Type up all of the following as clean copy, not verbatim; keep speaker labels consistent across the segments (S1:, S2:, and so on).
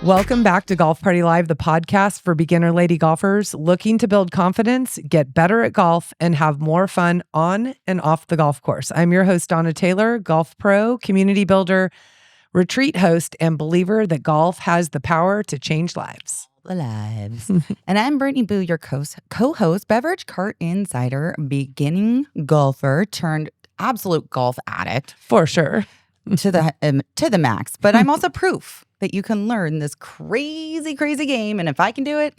S1: Welcome back to Golf Party Live, the podcast for beginner lady golfers looking to build confidence, get better at golf, and have more fun on and off the golf course. I'm your host, Donna Taylor, golf pro, community builder, retreat host, and believer that golf has the power to change lives.
S2: Lives. And I'm Brittany Boo, your co-host, beverage cart insider, beginning golfer turned absolute golf addict.
S1: For sure.
S2: To the max. But I'm also proof that you can learn this crazy game. And if I can do it,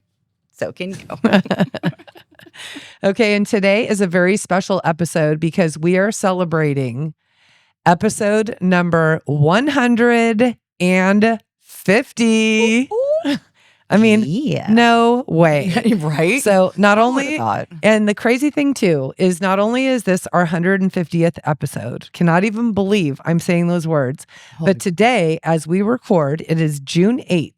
S2: so can you.
S1: Okay, and today is a very special episode because we are celebrating episode number 150.
S2: Ooh.
S1: I mean,
S2: yeah.
S1: No way.
S2: Right?
S1: So not only, and the crazy thing too, is not only is this our 150th episode, cannot even believe I'm saying those words, but today, as we record, it is June 8th.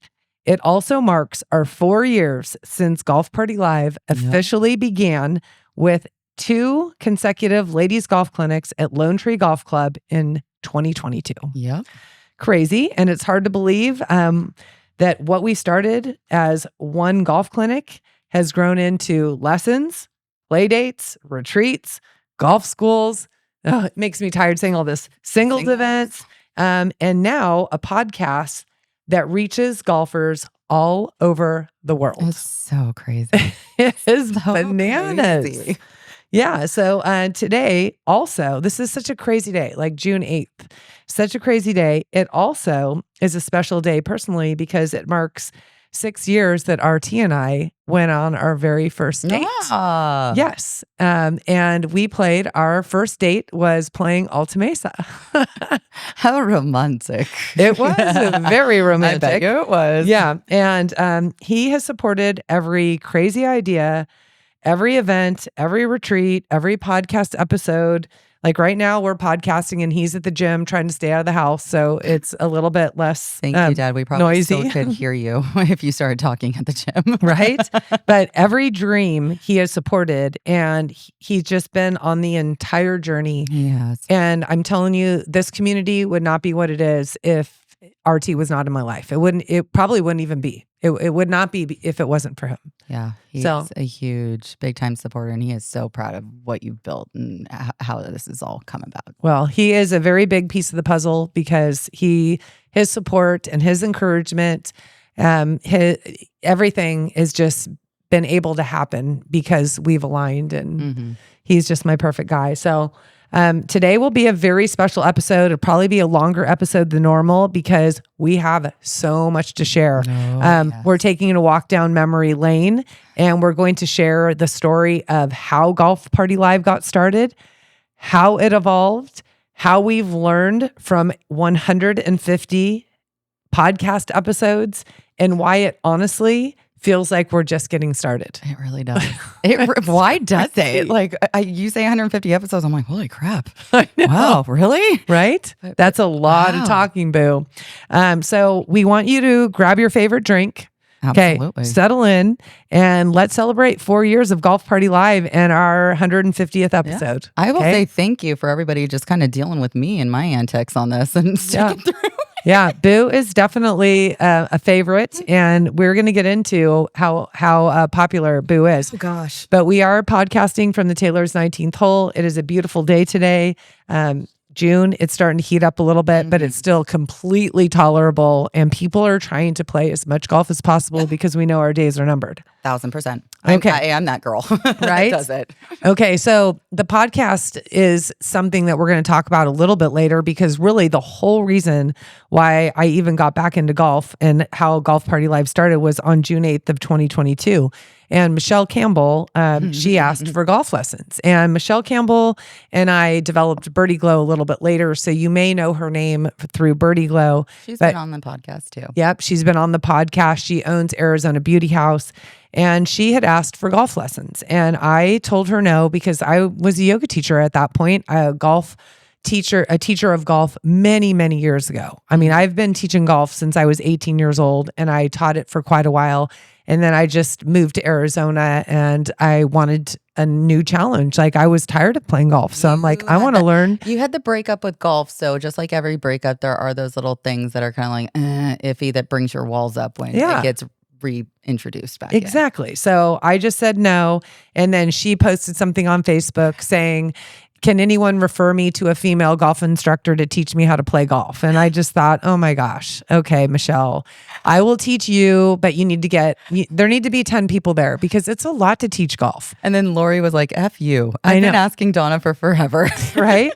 S1: It also marks our 4 years since Golf Party Live officially began with 2 consecutive ladies golf clinics at Lone Tree Golf Club in 2022.
S2: Yep.
S1: Crazy. And it's hard to believe that what we started as one golf clinic has grown into lessons, play dates, retreats, golf schools. Oh, it makes me tired saying all this. Singles events. And now a podcast that reaches golfers all over the world.
S2: It's so crazy.
S1: It is so bananas. Crazy. Yeah. So today also, this is such a crazy day, like June 8th. Such a crazy day. It also is a special day personally because it marks 6 years that RT and I went on our very first date.
S2: Yeah.
S1: Yes. And we played, our first date was playing Alta Mesa.
S2: How romantic.
S1: It was very romantic.
S2: I bet you it was.
S1: Yeah. And he has supported every crazy idea, every event, every retreat, every podcast episode. Like right now we're podcasting and he's at the gym trying to stay out of the house. So it's a little bit less
S2: Thank you, Dad. We probably
S1: noisy.
S2: Still could hear you if you started talking at the gym.
S1: Right? But every dream he has supported and he's just been on the entire journey.
S2: Yes.
S1: And I'm telling you, this community would not be what it is if RT was not in my life. It probably wouldn't even be. It would not be if it wasn't for him.
S2: Yeah. He's a huge, big time supporter and he is so proud of what you've built and how this has all come about.
S1: Well, he is a very big piece of the puzzle because his support and his encouragement, everything has just been able to happen because we've aligned and he's just my perfect guy. So today will be a very special episode. It'll probably be a longer episode than normal because we have so much to share. Yes. We're taking a walk down memory lane and we're going to share the story of how Golf Party Live got started, how it evolved, how we've learned from 150 podcast episodes, and why it honestly feels like we're just getting started.
S2: It really does. Why does it? Like you say 150 episodes, I'm like, holy crap.
S1: I know.
S2: Wow, really?
S1: Right? That's a lot of talking, Boo. So we want you to grab your favorite drink.
S2: Absolutely.
S1: Okay, settle in and let's celebrate 4 years of Golf Party Live and our 150th episode.
S2: Yeah. I will say thank you for everybody just kind of dealing with me and my antics on this and sticking through.
S1: Yeah, Boo is definitely a favorite, and we're going to get into how popular Boo is.
S2: Oh, gosh.
S1: But we are podcasting from the Taylor's 19th hole. It is a beautiful day today. June, it's starting to heat up a little bit, but it's still completely tolerable. And people are trying to play as much golf as possible because we know our days are numbered.
S2: 1,000%.
S1: Okay.
S2: I am that girl.
S1: Right?
S2: Does it.
S1: Okay. So the podcast is something that we're going to talk about a little bit later because really the whole reason why I even got back into golf and how Golf Party Live started was on June 8th of 2022. And Michelle Campbell, she asked for golf lessons. And Michelle Campbell and I developed Birdie Glow a little bit later. So you may know her name through Birdie Glow.
S2: She's been on the podcast too.
S1: Yep. She's been on the podcast. She owns Arizona Beauty House. And she had asked for golf lessons. And I told her no because I was a yoga teacher at that point. Golf a teacher of golf many, many years ago. I mean, I've been teaching golf since I was 18 years old, and I taught it for quite a while. And then I just moved to Arizona, and I wanted a new challenge. Like, I was tired of playing golf. So I'm like, I want to learn.
S2: You had the breakup with golf. So just like every breakup, there are those little things that are kind of like iffy that brings your walls up when it gets reintroduced back.
S1: Exactly. So I just said no. And then she posted something on Facebook saying, can anyone refer me to a female golf instructor to teach me how to play golf? And I just thought, oh my gosh, okay, Michelle, I will teach you, but there need to be 10 people there because it's a lot to teach golf.
S2: And then Lori was like, F you. I've been asking Donna for forever.
S1: Right?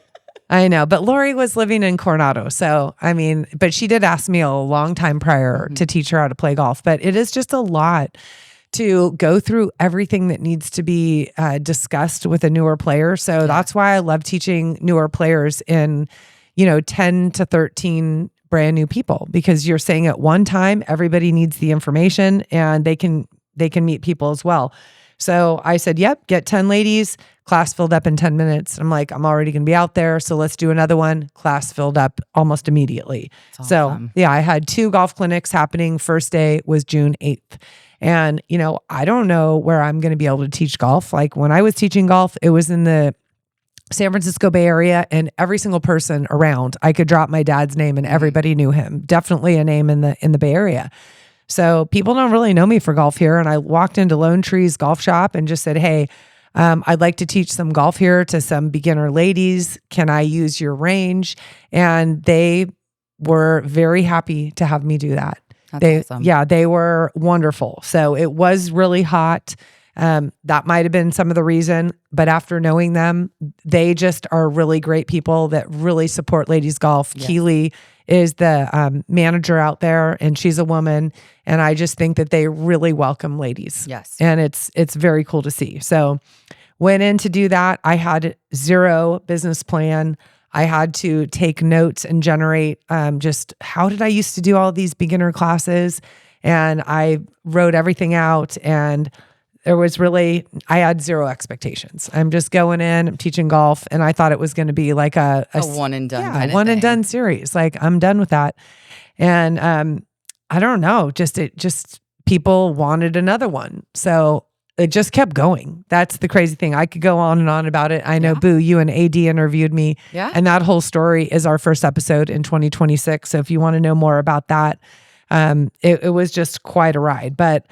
S1: I know. But Lori was living in Coronado. So, I mean, but she did ask me a long time prior to teach her how to play golf. But it is just a lot to go through everything that needs to be discussed with a newer player. So that's why I love teaching newer players in, 10 to 13 brand new people, because you're saying at one time, everybody needs the information and they can meet people as well. So I said, yep, get 10 ladies, class filled up in 10 minutes. I'm like, I'm already going to be out there. So let's do another one. Class filled up almost immediately.
S2: Awesome.
S1: So I had 2 golf clinics happening. First day was June 8th. And, I don't know where I'm going to be able to teach golf. Like when I was teaching golf, it was in the San Francisco Bay Area, and every single person around, I could drop my dad's name and everybody knew him. Definitely a name in the Bay Area. So people don't really know me for golf here. And I walked into Lone Tree's golf shop and just said, hey, I'd like to teach some golf here to some beginner ladies. Can I use your range? And they were very happy to have me do that.
S2: That's awesome.
S1: Yeah, they were wonderful. So it was really hot. That might have been some of the reason, but after knowing them, they just are really great people that really support ladies golf.
S2: Yes.
S1: Keely is the manager out there, and she's a woman. And I just think that they really welcome ladies.
S2: Yes.
S1: And it's very cool to see. So went in to do that. I had zero business plan. I had to take notes and generate just how did I used to do all these beginner classes? And I wrote everything out, and I had zero expectations. I'm just going in, I'm teaching golf, and I thought it was going to be like a
S2: one and done.
S1: Yeah, one and done series. Like I'm done with that. And I don't know, just people wanted another one. So it just kept going. That's the crazy thing. I could go on and on about it. I know, Boo, you and AD interviewed me.
S2: Yeah.
S1: And that whole story is our first episode in 2026. So if you want to know more about that, it was just quite a ride. But,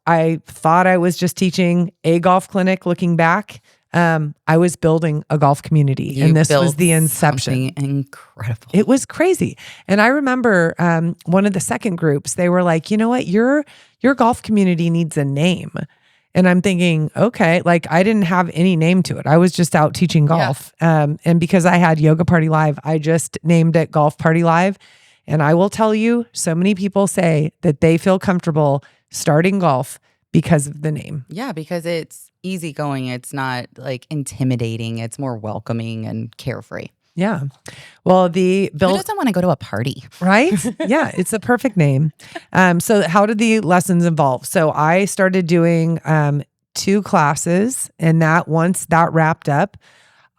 S1: I thought I was just teaching a golf clinic looking back. I was building a golf community, and this was the inception.
S2: Incredible.
S1: It was crazy. And I remember one of the second groups, they were like, you know what, your golf community needs a name. And I'm thinking, okay, like I didn't have any name to it. I was just out teaching golf. Yeah. And because I had Yoga Party Live, I just named it Golf Party Live. And I will tell you, so many people say that they feel comfortable starting golf because of the name.
S2: Yeah, because it's easygoing. It's not like intimidating. It's more welcoming and carefree.
S1: Yeah. Well,
S2: who doesn't want to go to a party?
S1: Right? Yeah, it's a perfect name. So how did the lessons evolve? So I started doing 2 classes, and once that wrapped up,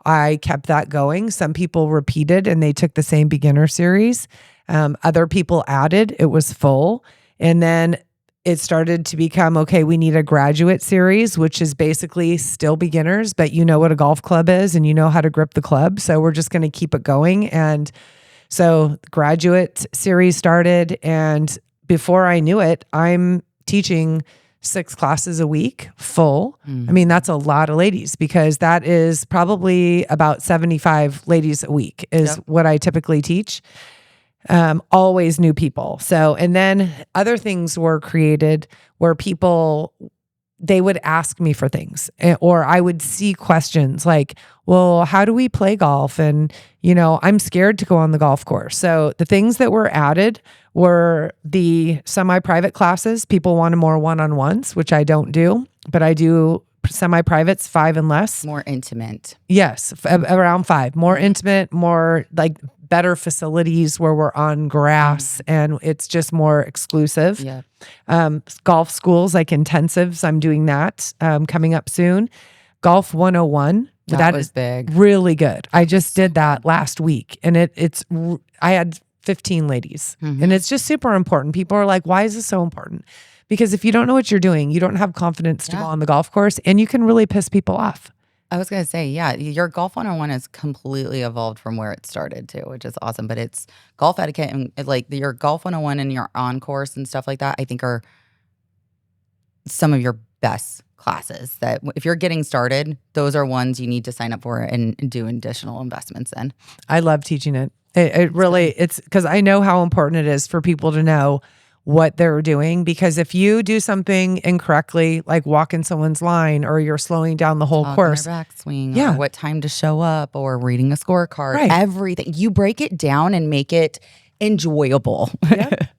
S1: I kept that going. Some people repeated and they took the same beginner series. Other people added, it was full. And then it started to become, okay, we need a graduate series, which is basically still beginners, but you know what a golf club is and you know how to grip the club. So we're just going to keep it going. And so the graduate series started. And before I knew it, I'm teaching 6 classes a week full. I mean, that's a lot of ladies, because that is probably about 75 ladies a week is what I typically teach. Always new people. So, and then other things were created where they would ask me for things, or I would see questions like, well, how do we play golf? And, I'm scared to go on the golf course. So the things that were added were the semi-private classes. People wanted more one-on-ones, which I don't do, but I do semi-privates, 5 and less.
S2: More intimate.
S1: Yes. Around 5, more intimate, more like better facilities where we're on grass and it's just more exclusive.
S2: Yeah.
S1: Golf schools, like intensives, I'm doing that coming up soon. Golf 101.
S2: That was big.
S1: Really good. I just did that last week, and I had 15 ladies, and it's just super important. People are like, why is this so important? Because if you don't know what you're doing, you don't have confidence to go on the golf course, and you can really piss people off.
S2: I was going to say, yeah, your Golf 101 has completely evolved from where it started too, which is awesome. But it's golf etiquette and like your Golf 101 and your on course and stuff like that, I think are some of your best classes that if you're getting started, those are ones you need to sign up for and do additional investments in.
S1: I love teaching it. It really, it's because I know how important it is for people to know what they're doing, because if you do something incorrectly, like walk in someone's line or you're slowing down the whole course,
S2: backswing, or what time to show up, or reading a scorecard, everything, you break it down and make it enjoyable.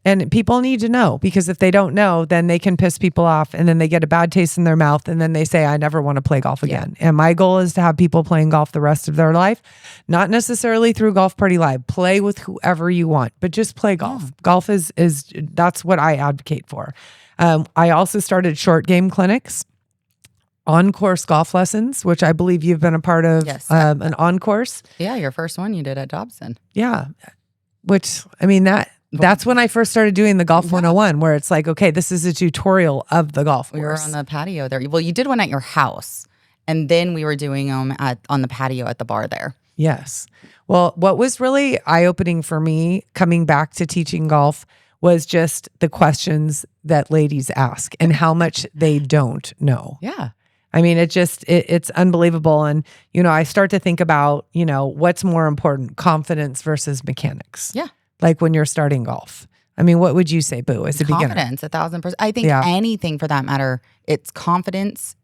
S1: And people need to know, because if they don't know, then they can piss people off, and then they get a bad taste in their mouth, and then they say, I never want to play golf again. And my goal is to have people playing golf the rest of their life, not necessarily through Golf Party Live. Play with whoever you want, but just play golf. Golf is that's what I advocate for. I also started short game clinics, on-course golf lessons, which I believe you've been a part of. An on-course.
S2: Yeah, your first one you did at Dobson.
S1: Yeah. Which, I mean, that's when I first started doing the Golf 101, where it's like, okay, this is a tutorial of the golf course.
S2: We were on the patio there. Well, you did one at your house, and then we were doing them on the patio at the bar there.
S1: Yes. Well, what was really eye-opening for me coming back to teaching golf was just the questions that ladies ask and how much they don't know.
S2: Yeah.
S1: I mean, it's unbelievable. And, I start to think about, what's more important, confidence versus mechanics.
S2: Yeah.
S1: Like when you're starting golf. I mean, what would you say, Boo, as a beginner?
S2: Confidence, 1,000%. I think anything for that matter, it's confidence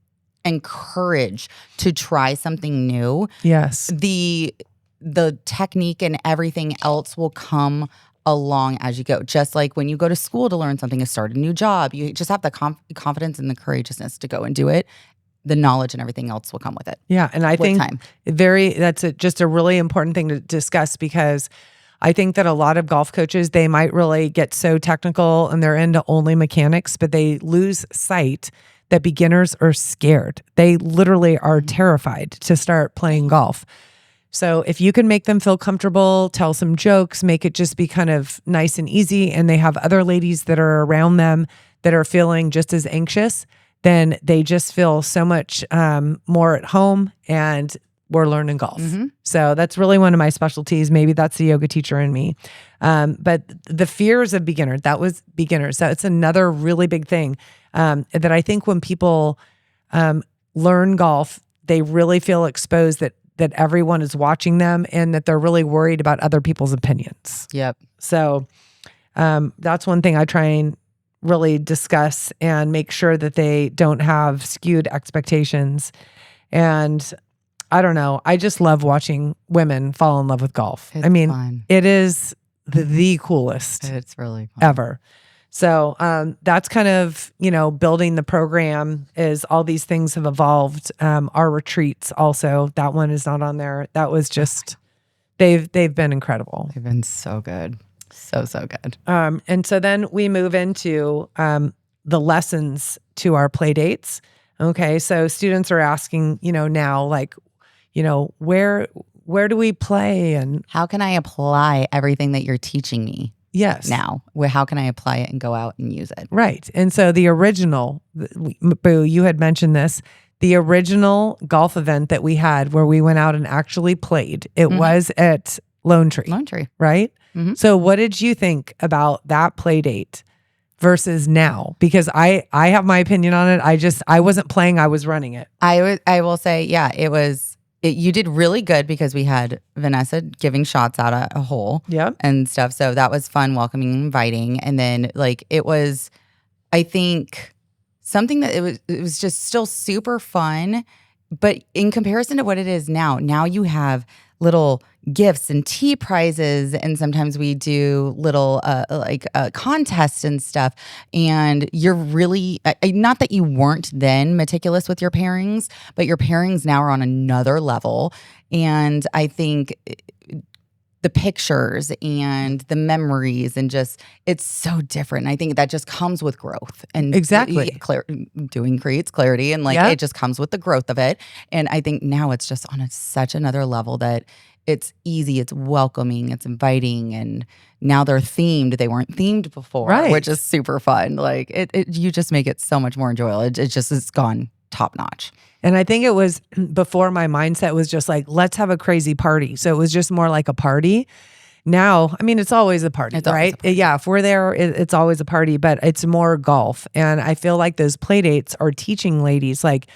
S2: and courage to try something new.
S1: Yes.
S2: The technique and everything else will come along as you go. Just like when you go to school to learn something, to start a new job, you just have the confidence and the courageousness to go and do it. The knowledge and everything else will come with it.
S1: Yeah. And I think that's just a really important thing to discuss, because I think that a lot of golf coaches, they might really get so technical and they're into only mechanics, but they lose sight that beginners are scared. They literally are terrified to start playing golf. So if you can make them feel comfortable, tell some jokes, make it just be kind of nice and easy, and they have other ladies that are around them that are feeling just as anxious, then they just feel so much more at home, and we're learning golf. So that's really one of my specialties. Maybe that's the yoga teacher in me. But the fears of beginners, that's another really big thing that I think when people learn golf, they really feel exposed that everyone is watching them, and that they're really worried about other people's opinions.
S2: Yep.
S1: So that's one thing I try and really discuss and make sure that they don't have skewed expectations. And I don't know, I just love watching women fall in love with golf.
S2: It's fun.
S1: It is the coolest.
S2: It's really fun.
S1: Ever. So that's kind of, building the program is all these things have evolved. Our retreats also, that one is not on there. That was just, they've been incredible.
S2: They've been so good. So good.
S1: And so then we move into the lessons to our play dates. Okay. So students are asking, now like, where do we play, and
S2: how can I apply everything that you're teaching me?
S1: Yes.
S2: Now, how can I apply it and go out and use it?
S1: Right. And so the original, Boo, you had mentioned this, the original golf event that we had where we went out and actually played, it was at Lone Tree.
S2: Lone Tree.
S1: Right? So what did you think about that play date versus now? Because I have my opinion on it. I wasn't playing, I was running it.
S2: I will say, yeah, you did really good, because we had Vanessa giving shots out of a hole and stuff. So that was fun, welcoming, inviting. And then it was, I think, something that it was just still super fun. But in comparison to what it is now you have little gifts and tea prizes, and sometimes we do little contests and stuff. And you're really not that you weren't then meticulous with your pairings, but your pairings now are on another level. And I think the pictures and the memories, and just it's so different. And I think that just comes with growth, and
S1: exactly
S2: doing creates clarity, and like it just comes with the growth of it. And I think now it's just on such another level that it's easy, it's welcoming, it's inviting, and now they're themed. They weren't themed before, which is super fun. Like you just make it so much more enjoyable. It's gone top notch.
S1: And I think it was before, my mindset was just like, let's have a crazy party. So it was just more like a party. Now, I mean, it's always a party, right? Yeah, if we're there, it's always a party, but it's more golf. And I feel like those play dates are teaching ladies, like,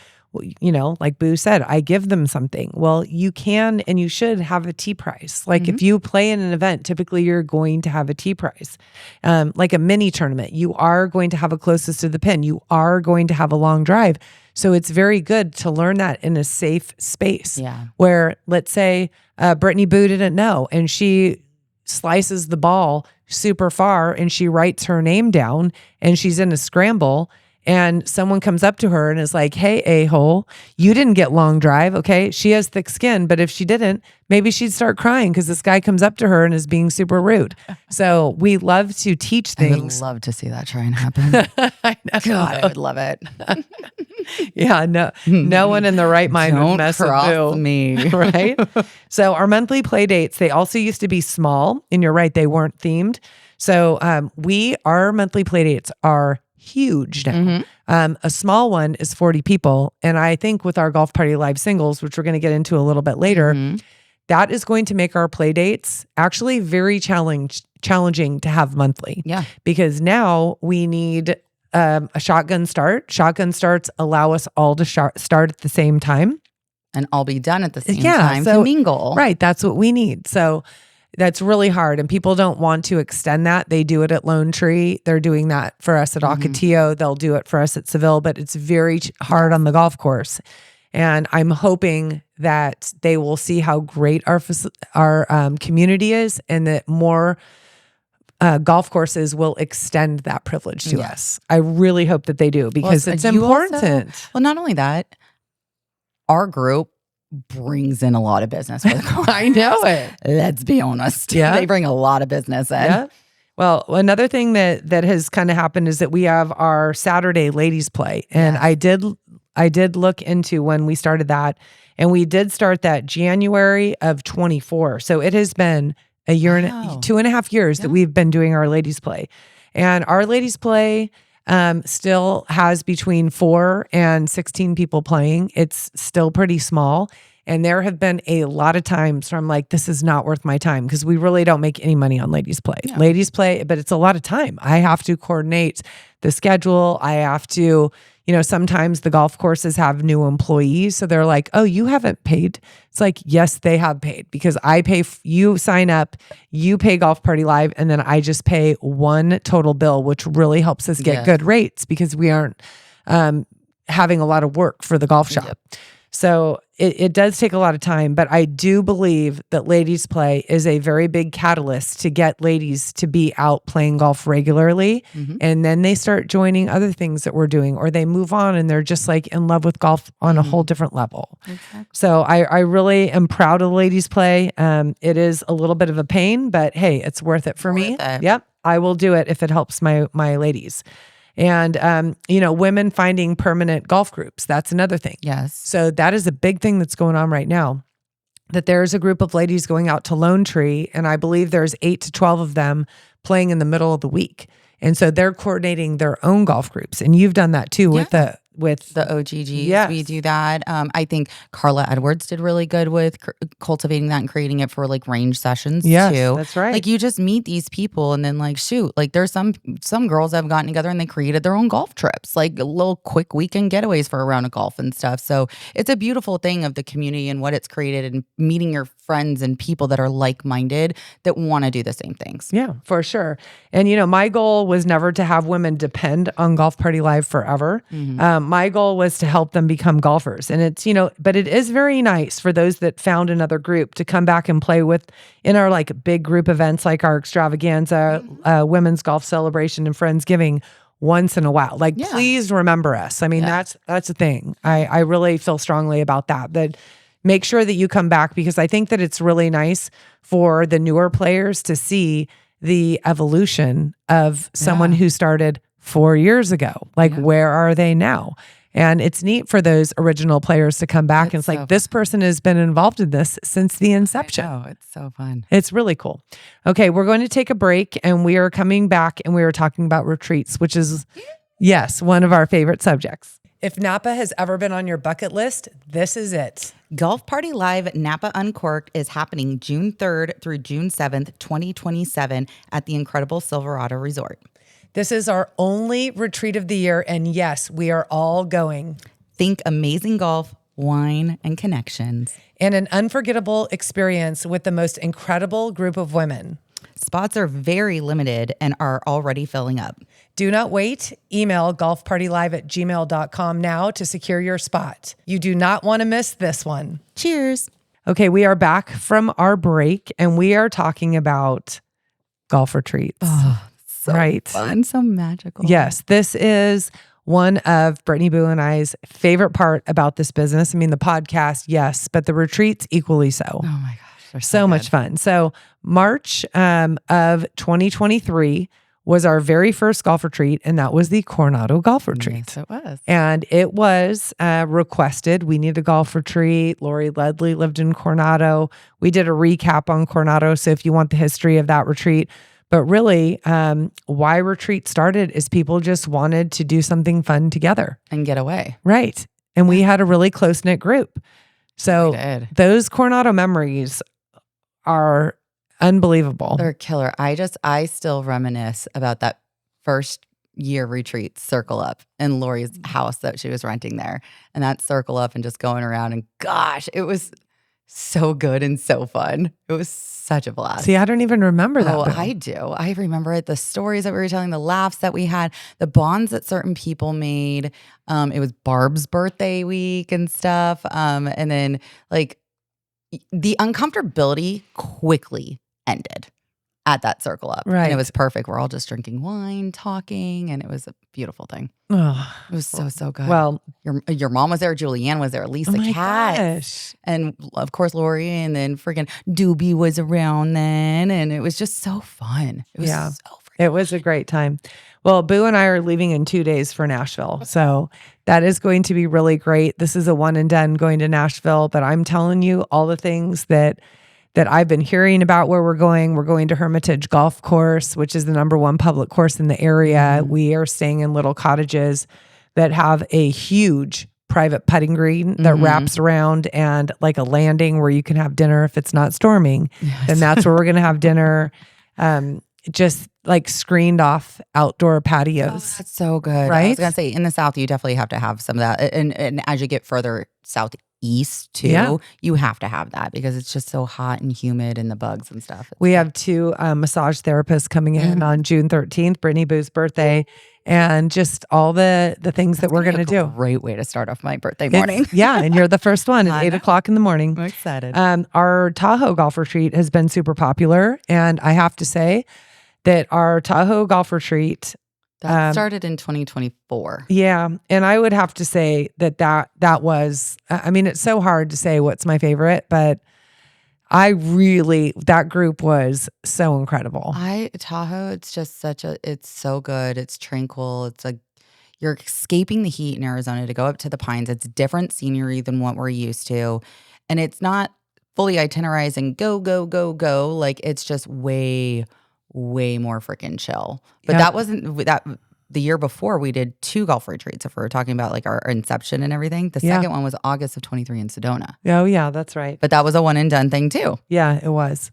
S1: you know, like Boo said, I give them something. Well, you can and you should have a tee prize. Like if you play in an event, typically you're going to have a tee prize. Like a mini tournament, you are going to have a closest to the pin. You are going to have a long drive. So it's very good to learn that in a safe space.
S2: Yeah.
S1: Where, let's say, Brittany Boo didn't know, and she slices the ball super far and she writes her name down and she's in a scramble. And someone comes up to her and is like, hey, a-hole, you didn't get long drive, okay? She has thick skin, but if she didn't, maybe she'd start crying because this guy comes up to her and is being super rude. So we love to teach things.
S2: I would love to see that try and happen.
S1: I know.
S2: God, I would love it.
S1: Yeah, no one in the right mind would mess with Boo.
S2: Me.
S1: Right? So our monthly play dates, they also used to be small, and you're right, they weren't themed. So our monthly play dates are huge now. A small one is 40 people. And I think with our Golf Party Live singles, which we're going to get into a little bit later, that is going to make our play dates actually very challenging to have monthly.
S2: Yeah.
S1: Because now we need a shotgun start. Shotgun starts allow us all to start at the same time.
S2: And all be done at the same time to mingle.
S1: Right. That's what we need. So that's really hard, and people don't want to extend that. They do it at Lone Tree. They're doing that for us at Ocotillo. They'll do it for us at Seville, but it's very hard on the golf course. And I'm hoping that they will see how great our community is, and that more golf courses will extend that privilege to us. I really hope that they do, because it's important.
S2: Well, not only that, our group brings in a lot of business for the course.
S1: I know it.
S2: Let's be honest.
S1: Yeah.
S2: They bring a lot of business in.
S1: Yeah. Well, another thing that has kind of happened is that we have our Saturday ladies play. And I did look into when we started that, and we did start that January of 24. So it has been a year and 2.5 years that we've been doing our ladies play. And our ladies play still has between 4 and 16 people playing. It's still pretty small. And there have been a lot of times where I'm like, this is not worth my time, because we really don't make any money on ladies play. Yeah. Ladies play, but it's a lot of time. I have to coordinate the schedule. I have to, sometimes the golf courses have new employees. So they're like, oh, you haven't paid. It's like, yes, they have paid, because I pay, you sign up, you pay Golf Party Live, and then I just pay one total bill, which really helps us get good rates, because we aren't having a lot of work for the golf shop. Yep. So it does take a lot of time, but I do believe that ladies play is a very big catalyst to get ladies to be out playing golf regularly. And then they start joining other things that we're doing, or they move on and they're just like in love with golf on a whole different level. Exactly. So I really am proud of ladies play. It is a little bit of a pain, but hey, it's worth it for me. Yep. I will do it if it helps my ladies. And, women finding permanent golf groups. That's another thing.
S2: Yes.
S1: So that is a big thing that's going on right now, that there's a group of ladies going out to Lone Tree, and I believe there's 8 to 12 of them playing in the middle of the week. And so they're coordinating their own golf groups. And you've done that too with the
S2: OGGs.
S1: Yes.
S2: We do that. I think Carla Edwards did really good with cultivating that and creating it for like range sessions too.
S1: That's right.
S2: Like you just meet these people and then like, shoot, like there's some girls that have gotten together and they created their own golf trips, like little quick weekend getaways for a round of golf and stuff. So it's a beautiful thing of the community and what it's created, and meeting your friends and people that are like-minded that want to do the same things.
S1: Yeah, for sure. And my goal was never to have women depend on Golf Party Live forever. My goal was to help them become golfers. And it's, but it is very nice for those that found another group to come back and play with in our like big group events, like our extravaganza, women's golf celebration and Friendsgiving once in a while. Like, please remember us. I mean, that's the thing. I really feel strongly about that make sure that you come back, because I think that it's really nice for the newer players to see the evolution of someone who started 4 years ago. Like, where are they now? And it's neat for those original players to come back and it's like, this person has been involved in this since the inception.
S2: Oh, it's so fun.
S1: It's really cool. Okay, we're going to take a break and we are coming back and we are talking about retreats, which is, yes, one of our favorite subjects. If Napa has ever been on your bucket list, this is it.
S2: Golf Party Live Napa Uncorked is happening June 3rd through June 7th, 2027 at the incredible Silverado Resort.
S1: This is our only retreat of the year, and yes, we are all going.
S2: Think amazing golf, wine, and connections.
S1: And an unforgettable experience with the most incredible group of women.
S2: Spots are very limited and are already filling up.
S1: Do not wait. Email golfpartylive@gmail.com now to secure your spot. You do not want to miss this one.
S2: Cheers.
S1: Okay, we are back from our break, and we are talking about golf retreats.
S2: Oh, so fun, so magical.
S1: Yes, this is one of Brittany Boo and I's favorite part about this business. I mean, the podcast, yes, but the retreats equally so.
S2: Oh my gosh, they're
S1: so much fun. So March of 2023 was our very first golf retreat, and that was the Coronado Golf Retreat.
S2: Yes, it was.
S1: And it was requested. We need a golf retreat. Lori Ledley lived in Coronado. We did a recap on Coronado, so if you want the history of that retreat. But really, why retreat started is people just wanted to do something fun together.
S2: And get away.
S1: Right. And we had a really close-knit group. So those Coronado memories are unbelievable.
S2: They're killer. I still reminisce about that first year retreat, Circle Up, in Lori's house that she was renting there. And that Circle Up and just going around, and gosh, it was so good and so fun. It was such a blast.
S1: See, I don't even remember that.
S2: Oh, I do. I remember it. The stories that we were telling, the laughs that we had, the bonds that certain people made. It was Barb's birthday week and stuff. And then like the uncomfortability quickly ended at that Circle Up.
S1: Right.
S2: And it was perfect. We're all just drinking wine, talking, and it was a beautiful thing.
S1: Oh,
S2: it was so good.
S1: Well,
S2: your mom was there, Julianne was there, Lisa Katz, and of course Lori, and then freaking Doobie was around then, and it was just so fun. It was
S1: it was a great time. Well, Boo and I are leaving in 2 days for Nashville, so that is going to be really great. This is a one and done going to Nashville, but I'm telling you all the things that I've been hearing about where we're going. We're going to Hermitage Golf Course, which is the #1 public course in the area. Mm-hmm. We are staying in little cottages that have a huge private putting green that wraps around, and like a landing where you can have dinner if it's not storming. Yes. Then that's where we're going to have dinner. Just like screened off outdoor patios.
S2: Oh, that's so good.
S1: Right?
S2: I was going to say, in the South, you definitely have to have some of that. And as you get further southeast too, you have to have that because it's just so hot and humid and the bugs and stuff.
S1: We have 2 massage therapists coming in on June 13th, Brittany Boo's birthday, and just all the things that we're going to do.
S2: Great way to start off my birthday morning.
S1: And you're the first one at 8 o'clock in the morning.
S2: I'm excited.
S1: Our Tahoe golf retreat has been super popular, and I have to say that our Tahoe golf retreat
S2: that started in 2024.
S1: Yeah. And I would have to say that was, I mean, it's so hard to say what's my favorite, but that group was so incredible.
S2: Tahoe, it's just it's so good. It's tranquil. It's like you're escaping the heat in Arizona to go up to the Pines. It's different scenery than what we're used to. And it's not fully iterized and go, go, go, go. Like it's just way more freaking chill. But that wasn't that. The year before we did 2 golf retreats. If we're talking about like our inception and everything, the second one was August of 23 in Sedona.
S1: Oh yeah, that's right.
S2: But that was a one and done thing too.
S1: Yeah, it was.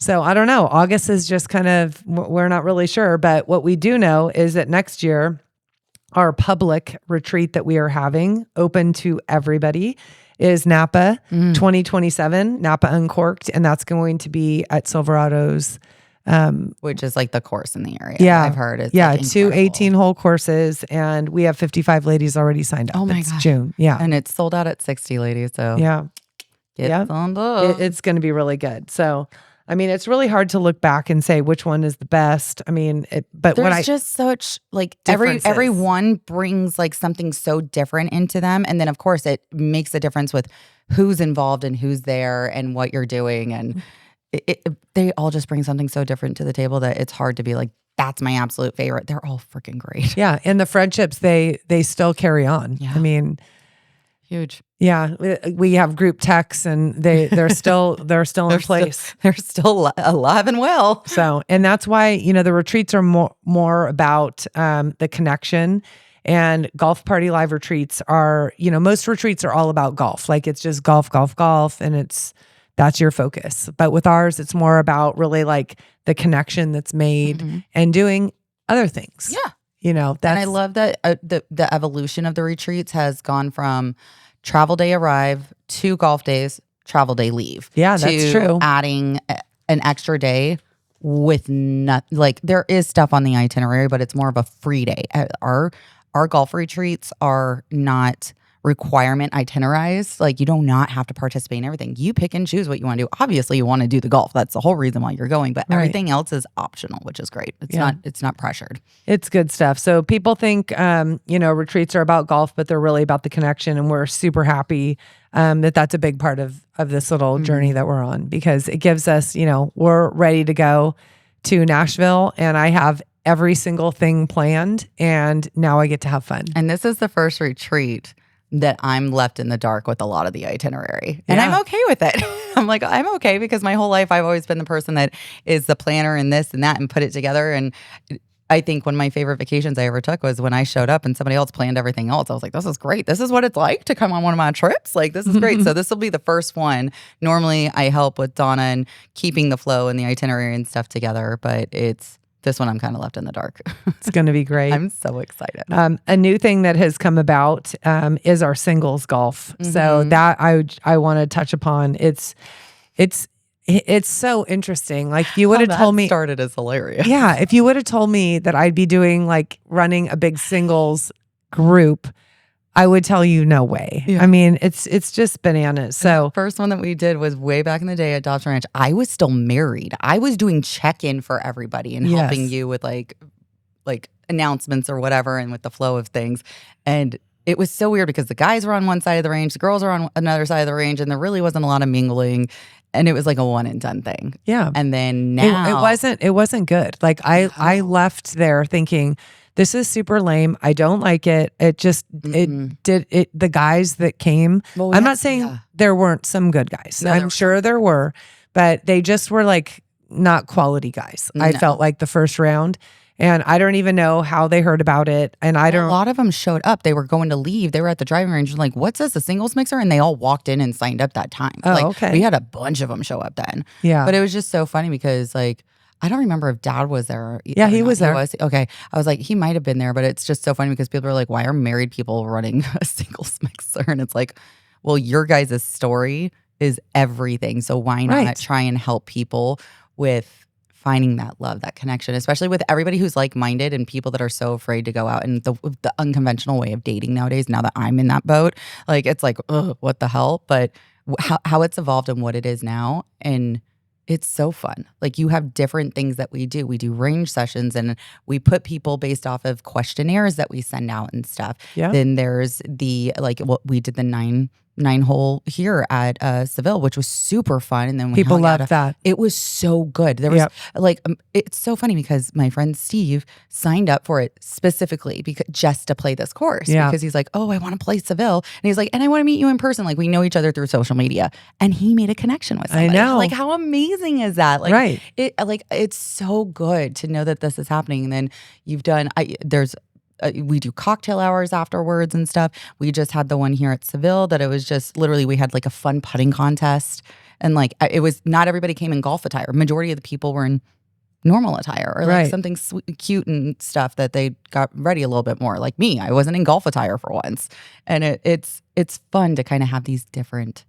S1: So I don't know. August is just kind of, we're not really sure. But what we do know is that next year, our public retreat that we are having open to everybody is Napa 2027, Napa Uncorked. And that's going to be at Silverado's.
S2: Which is like the course in the area.
S1: Yeah.
S2: I've heard it's
S1: like 2 18-hole courses, and we have 55 ladies already signed up.
S2: Oh my
S1: gosh.
S2: It's
S1: June. Yeah.
S2: And it's sold out at 60 ladies. So
S1: yeah.
S2: get signed up.
S1: It's going to be really good. So I mean, it's really hard to look back and say which one is the best. I mean, but
S2: there's just such like everyone brings like something so different into them. And then of course it makes a difference with who's involved and who's there and what you're doing. And they all just bring something so different to the table that it's hard to be like, that's my absolute favorite. They're all freaking great.
S1: Yeah. And the friendships, they still carry on. Yeah. I mean,
S2: huge.
S1: Yeah. We have group texts and they're still in place.
S2: They're still alive and well.
S1: So, and that's why, the retreats are more about the connection. And golf party live retreats are, most retreats are all about golf. Like it's just golf, golf, golf. And that's your focus. But with ours, it's more about really like the connection that's made and doing other things.
S2: Yeah.
S1: And
S2: I love that the evolution of the retreats has gone from travel day arrive to golf days, travel day leave.
S1: Yeah, that's true.
S2: Adding an extra day with like there is stuff on the itinerary, but it's more of a free day. Our golf retreats are not requirement itinerized. Like you do not have to participate in everything. You pick and choose what you want to do. Obviously you want to do the golf. That's the whole reason why you're going, but everything else is optional, which is great. It's not pressured. It's
S1: good stuff. So people think, retreats are about golf, but they're really about the connection. And we're super happy that's a big part of this little journey that we're on because it gives us, we're ready to go to Nashville and I have every single thing planned and now I get to have fun.
S2: And this is the first retreat that I'm left in the dark with a lot of the itinerary. And I'm okay with it. I'm like, I'm okay because my whole life I've always been the person that is the planner and this and that and put it together. And I think one of my favorite vacations I ever took was when I showed up and somebody else planned everything else. I was like, this is great. This is what it's like to come on one of my trips. Like, this is great. So this will be the first one. Normally I help with Donna and keeping the flow and the itinerary and stuff together, but this one I'm kind of left in the dark.
S1: It's going to be great.
S2: I'm so excited.
S1: A new thing that has come about is our singles golf. So that I want to touch upon. It's so interesting. Like if you would have told me
S2: started as hilarious.
S1: Yeah, if you would have told me that I'd be doing like running a big singles group, I would tell you no way. Yeah. I mean, it's just bananas. So
S2: the first one that we did was way back in the day at Dobson Ranch. I was still married. I was doing check-in for everybody and helping you with like announcements or whatever and with the flow of things. And it was so weird because the guys were on one side of the range, the girls were on another side of the range, and there really wasn't a lot of mingling. And it was like a one and done thing.
S1: Yeah.
S2: And then now
S1: it wasn't good. Like I left there thinking, this is super lame. I don't like it. It just, the guys that came, I'm not saying there weren't some good guys. No, I'm sure there were, but they just were like not quality guys. I felt like the first round. And I don't even know how they heard about it. And a
S2: lot of them showed up. They were going to leave. They were at the driving range and like, what's this, a singles mixer? And they all walked in and signed up that time.
S1: Oh, okay.
S2: We had a bunch of them show up then.
S1: Yeah.
S2: But it was just so funny because like, I don't remember if Dad was there.
S1: Yeah, he was there.
S2: Okay. I was like, he might have been there, but it's just so funny because people are like, why are married people running a singles mixer? And it's like, well, your guys' story is everything. So why not try and help people with finding that love, that connection, especially with everybody who's like-minded and people that are so afraid to go out and the unconventional way of dating nowadays, now that I'm in that boat, like, it's like, ugh, what the hell? But how it's evolved and what it is now. And it's so fun. Like you have different things that we do. We do range sessions and we put people based off of questionnaires that we send out and stuff.
S1: Yeah.
S2: Then there's we did the nine hole here at Seville, which was super fun. And then
S1: people loved that.
S2: It was so good. There was it's so funny because my friend Steve signed up for it specifically just to play this course.
S1: Yeah.
S2: Because he's like, oh, I want to play Seville. And he's like, and I want to meet you in person. Like we know each other through social media. And he made a connection with somebody.
S1: I know.
S2: Like how amazing is that? Like,
S1: right.
S2: It's so good to know that this is happening. And then you've done, we do cocktail hours afterwards and stuff. We just had the one here at Seville that it was just literally we had like a fun putting contest. And like it was not everybody came in golf attire. Majority of the people were in normal attire or like something sweet, cute and stuff that they got ready a little bit more. Like me, I wasn't in golf attire for once. And it's fun to kind of have these different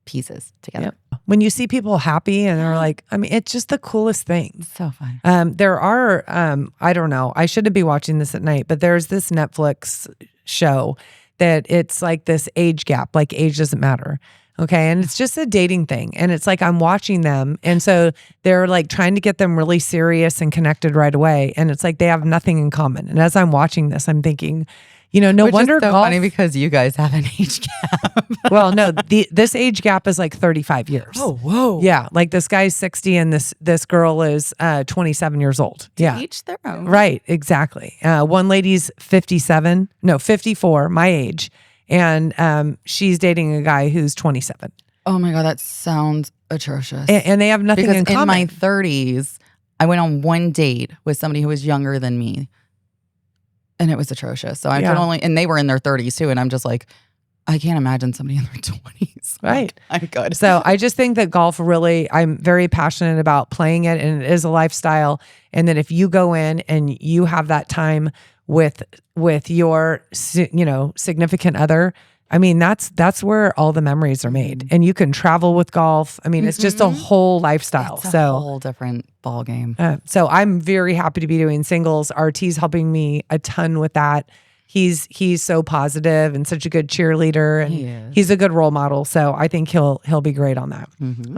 S2: pieces together.
S1: Yep. When you see people happy and they're like, I mean, it's just the coolest thing.
S2: It's so fun.
S1: There are, I don't know, I shouldn't be watching this at night, but there's this Netflix show that it's like this age gap, like age doesn't matter. Okay. And it's just a dating thing. And it's like I'm watching them. And so they're like trying to get them really serious and connected right away. And it's like they have nothing in common. And as I'm watching this, I'm thinking, no
S2: Which
S1: wonder
S2: is so
S1: golf.
S2: funny because you guys have an age gap.
S1: Well, no, this age gap is like 35 years.
S2: Oh, whoa.
S1: Yeah. Like this guy's 60 and this girl is 27 years old. Yeah.
S2: Each their own.
S1: Right. Exactly. One lady's 54, my age. And she's dating a guy who's 27.
S2: Oh my God, that sounds atrocious.
S1: And they have nothing in common.
S2: In my 30s, I went on one date with somebody who was younger than me. And it was atrocious. So I could only, and they were in their 30s too. And I'm just like, I can't imagine somebody in their 20s.
S1: Right.
S2: I'm good.
S1: So I just think that golf really, I'm very passionate about playing it, and it is a lifestyle. And that if you go in and you have that time with your, significant other, I mean, that's where all the memories are made. And you can travel with golf. I mean, it's just a whole lifestyle.
S2: It's a whole different ball game.
S1: So I'm very happy to be doing singles. RT's helping me a ton with that. He's so positive and such a good cheerleader, and he's a good role model. So I think he'll be great on that.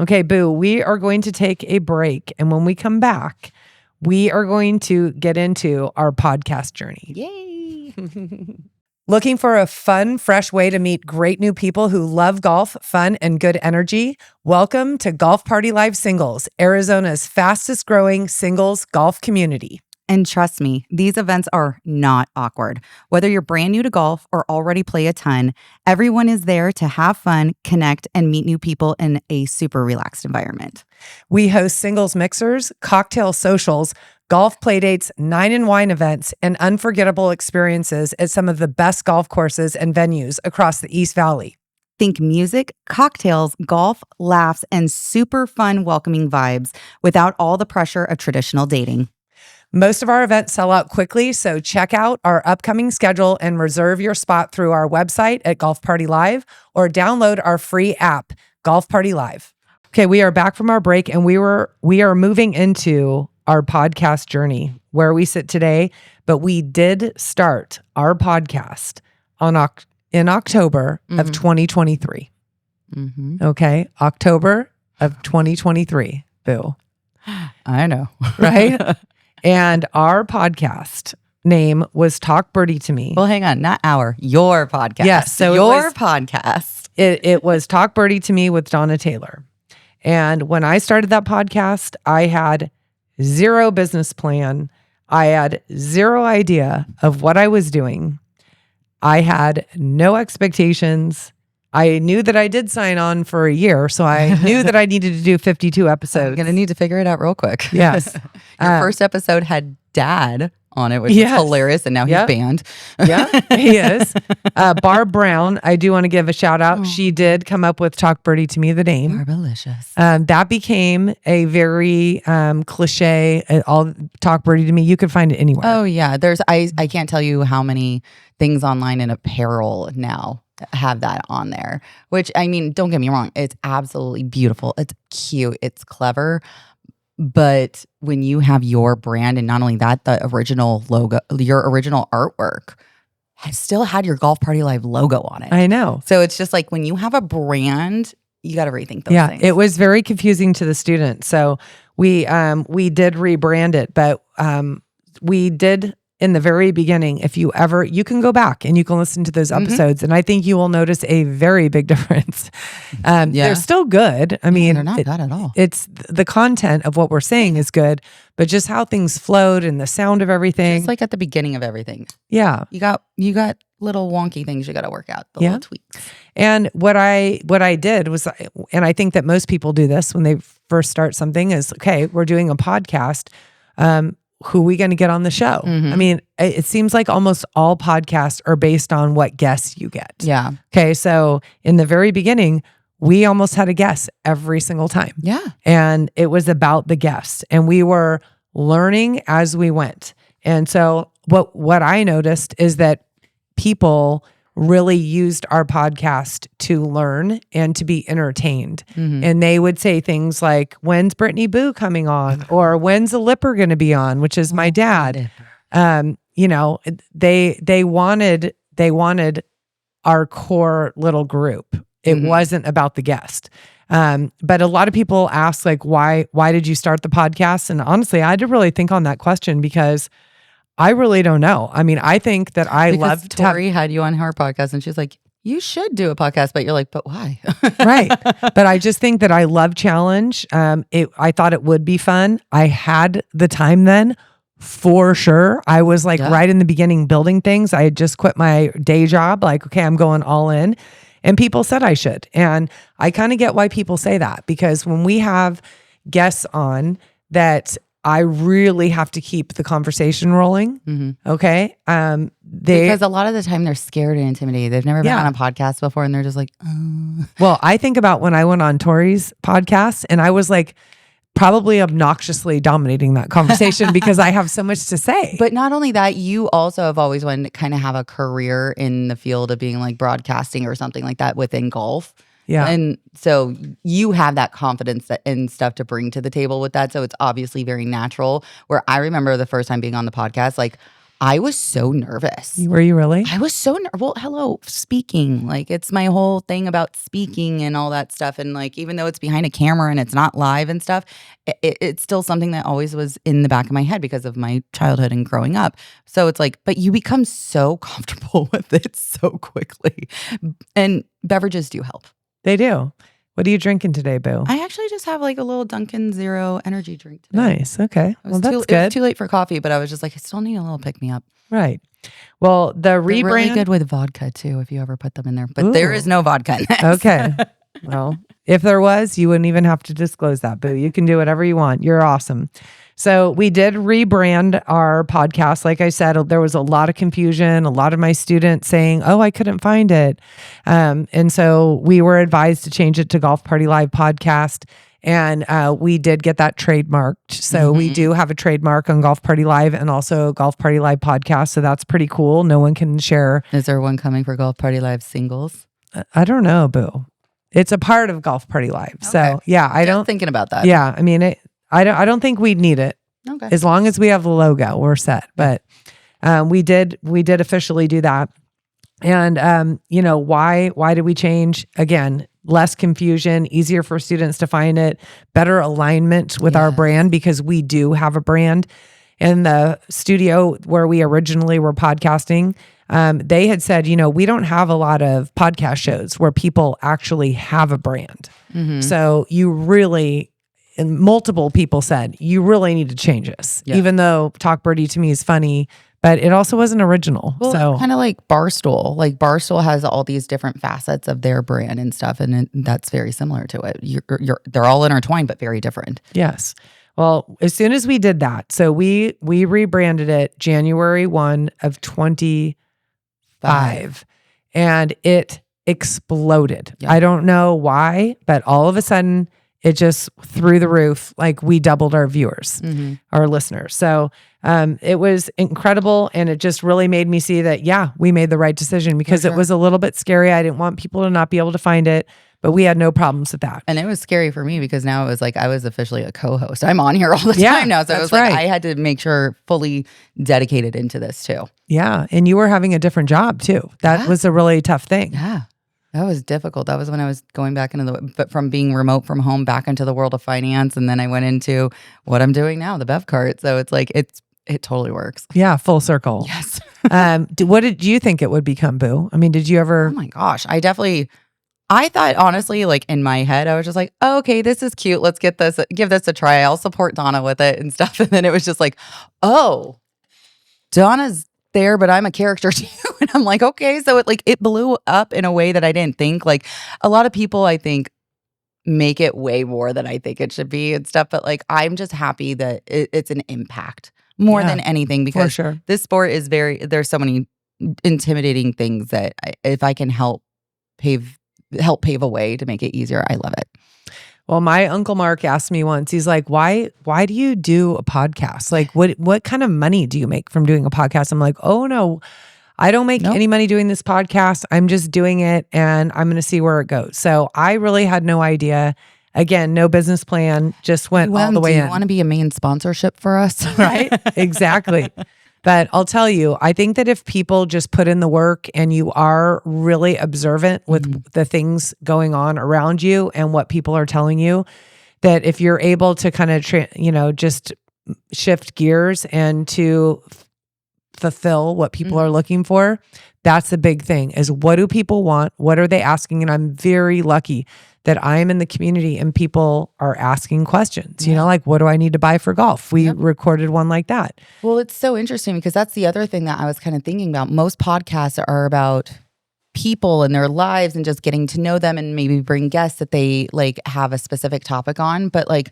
S1: Okay, Boo, we are going to take a break, and when we come back, we are going to get into our podcast journey.
S2: Yay!
S1: Looking for a fun, fresh way to meet great new people who love golf, fun, and good energy? Welcome to Golf Party Live Singles, Arizona's fastest growing singles golf community.
S2: And trust me, these events are not awkward. Whether you're brand new to golf or already play a ton, everyone is there to have fun, connect, and meet new people in a super relaxed environment.
S1: We host singles mixers, cocktail socials, golf playdates, 9 and wine events, and unforgettable experiences at some of the best golf courses and venues across the East Valley.
S2: Think music, cocktails, golf, laughs, and super fun, welcoming vibes without all the pressure of traditional dating.
S1: Most of our events sell out quickly, so check out our upcoming schedule and reserve your spot through our website at Golf Party Live or download our free app, Golf Party Live. Okay, we are back from our break, and we are moving into our podcast journey where we sit today, but we did start our podcast in October of 2023. Okay, October of 2023. Boo.
S2: I know.
S1: Right? And our podcast name was Talk Birdie to Me.
S2: Well, hang on, not your podcast.
S1: Yes, so
S2: your podcast.
S1: It was Talk Birdie to Me with Donna Taylor. And when I started that podcast, I had zero business plan. I had zero idea of what I was doing. I had no expectations. I knew that I did sign on for a year, so I knew that I needed to do 52 episodes.
S2: I'm going to need to figure it out real quick.
S1: Yes.
S2: Your first episode had Dad on it, which is hilarious, and now he's banned.
S1: Yeah, he is. Barb Brown, I do want to give a shout out. She did come up with Talk Birdie to Me, the name.
S2: Barbalicious.
S1: That became a very cliche, all Talk Birdie to Me. You could find it anywhere.
S2: Oh, yeah. I can't tell you how many things online in apparel now have that on there, which, I mean, don't get me wrong, it's absolutely beautiful, it's cute, it's clever, but when you have your brand, and not only that, the original logo, your original artwork still had your Golf Party Live logo on it.
S1: I know.
S2: So it's just like when you have a brand, you got to rethink those things.
S1: It was very confusing to the students, so we did rebrand it, but we did in the very beginning. If you can go back and you can listen to those episodes, and I think you will notice a very big difference. They're still good. I mean,
S2: they're not bad at all.
S1: It's the content of what we're saying is good, but just how things flowed and the sound of everything.
S2: It's like at the beginning of everything.
S1: Yeah.
S2: You got little wonky things you got to work out, the little tweaks.
S1: And what I did was, and I think that most people do this when they first start something, is, okay, we're doing a podcast. Who are we going to get on the show? I mean, it seems like almost all podcasts are based on what guests you get.
S2: Yeah.
S1: Okay. So in the very beginning, we almost had a guest every single time.
S2: Yeah.
S1: And it was about the guest, and we were learning as we went. And so what I noticed is that people really used our podcast to learn and to be entertained. And they would say things like, when's Brittany Boo coming on? Or when's the Lipper going to be on? Which is my dad. They wanted our core little group. It wasn't about the guest. But a lot of people ask, like, why did you start the podcast? And honestly, I had to really think on that question because I really don't know. I mean, I think that love
S2: Tori had you on her podcast and she's like, you should do a podcast, but you're like, but why?
S1: Right. But I just think that I love challenge. I thought it would be fun. I had the time then for sure. I was like right in the beginning building things. I had just quit my day job. Like, okay, I'm going all in. And people said I should. And I kind of get why people say that, because when we have guests on that, I really have to keep the conversation rolling. Okay.
S2: Because a lot of the time they're scared and intimidated. They've never been on a podcast before and they're just like, oh.
S1: Well, I think about when I went on Tori's podcast and I was like, probably obnoxiously dominating that conversation because I have so much to say.
S2: But not only that, you also have always wanted to kind of have a career in the field of being like broadcasting or something like that within golf.
S1: Yeah.
S2: And so you have that confidence and stuff to bring to the table with that. So it's obviously very natural. Where I remember the first time being on the podcast, like I was so nervous.
S1: Were you really?
S2: I was so well, hello, speaking. Like it's my whole thing about speaking and all that stuff. And like, even though it's behind a camera and it's not live and stuff, it's still something that always was in the back of my head because of my childhood and growing up. So it's like, but you become so comfortable with it so quickly. And beverages do help.
S1: They do. What are you drinking today, Boo?
S2: I actually just have like a little Dunkin' Zero energy drink today.
S1: Nice. Okay. Well, that's good.
S2: It was too late for coffee, but I was just like, I still need a little pick me up.
S1: Right. Well, the rebrand.
S2: They're really good with vodka too, if you ever put them in there. But there is no vodka in this.
S1: Okay. Well, if there was, you wouldn't even have to disclose that, Boo. You can do whatever you want. You're awesome. So we did rebrand our podcast. Like I said, there was a lot of confusion, a lot of my students saying, oh, I couldn't find it. And so we were advised to change it to Golf Party Live Podcast. And we did get that trademarked. So we do have a trademark on Golf Party Live and also Golf Party Live Podcast. So that's pretty cool. No one can share.
S2: Is there one coming for Golf Party Live singles?
S1: I don't know, Boo. It's a part of Golf Party Live. Okay. So yeah, I don't
S2: thinking about that.
S1: Yeah. I mean, I don't think we'd need it.
S2: Okay.
S1: As long as we have the logo, we're set. But we did officially do that. And why did we change? Again, less confusion, easier for students to find it, better alignment with our brand, because we do have a brand. In the studio where we originally were podcasting, they had said, we don't have a lot of podcast shows where people actually have a brand. So you really, and multiple people said, you really need to change this. Yeah. Even though Talk Birdie to me is funny, but it also wasn't original.
S2: Well,
S1: so
S2: kind of like Barstool. Like Barstool has all these different facets of their brand and stuff, and that's very similar to it. They're all intertwined, but very different.
S1: Yes. Well, as soon as we did that, so we rebranded it January 1 of 25, and it exploded. Yeah. I don't know why, but all of a sudden it just through the roof. Like we doubled our viewers, our listeners. So it was incredible. And it just really made me see that, we made the right decision, because it was a little bit scary. I didn't want people to not be able to find it, but we had no problems with that.
S2: And it was scary for me because now it was like I was officially a co-host. I'm on here all the time now. So it was like I had to make sure fully dedicated into this too.
S1: Yeah. And you were having a different job too. That was a really tough thing.
S2: Yeah. That was difficult. That was when I was going back into but from being remote from home back into the world of finance. And then I went into what I'm doing now, the Bev cart. So it's like, it totally works.
S1: Yeah. Full circle.
S2: Yes.
S1: What did you think it would become, Boo? I mean, did you ever?
S2: Oh my gosh. I thought honestly, like in my head, I was just like, oh, okay, this is cute. Let's give this a try. I'll support Donna with it and stuff. And then it was just like, oh, Donna's there, but I'm a character too. And I'm like, okay. So it blew up in a way that I didn't think. Like a lot of people, I think, make it way more than I think it should be and stuff. But like, I'm just happy that it's an impact more than anything, because this sport is there's so many intimidating things that if I can help pave a way to make it easier, I love it.
S1: Well, my Uncle Mark asked me once, he's like, why do you do a podcast? Like, what kind of money do you make from doing a podcast? I'm like, oh no, I don't make any money doing this podcast. I'm just doing it and I'm going to see where it goes. So I really had no idea. Again, no business plan, just went all the way in.
S2: Do you want to be a main sponsorship for us?
S1: Right? Exactly. But I'll tell you, I think that if people just put in the work and you are really observant with the things going on around you and what people are telling you, that if you're able to kind of, just shift gears and to fulfill what people are looking for, that's the big thing is what do people want? What are they asking? And I'm very lucky that I'm in the community and people are asking questions, like what do I need to buy for golf? We recorded one like that.
S2: Well, it's so interesting because that's the other thing that I was kind of thinking about. Most podcasts are about people and their lives and just getting to know them and maybe bring guests that they like have a specific topic on. But like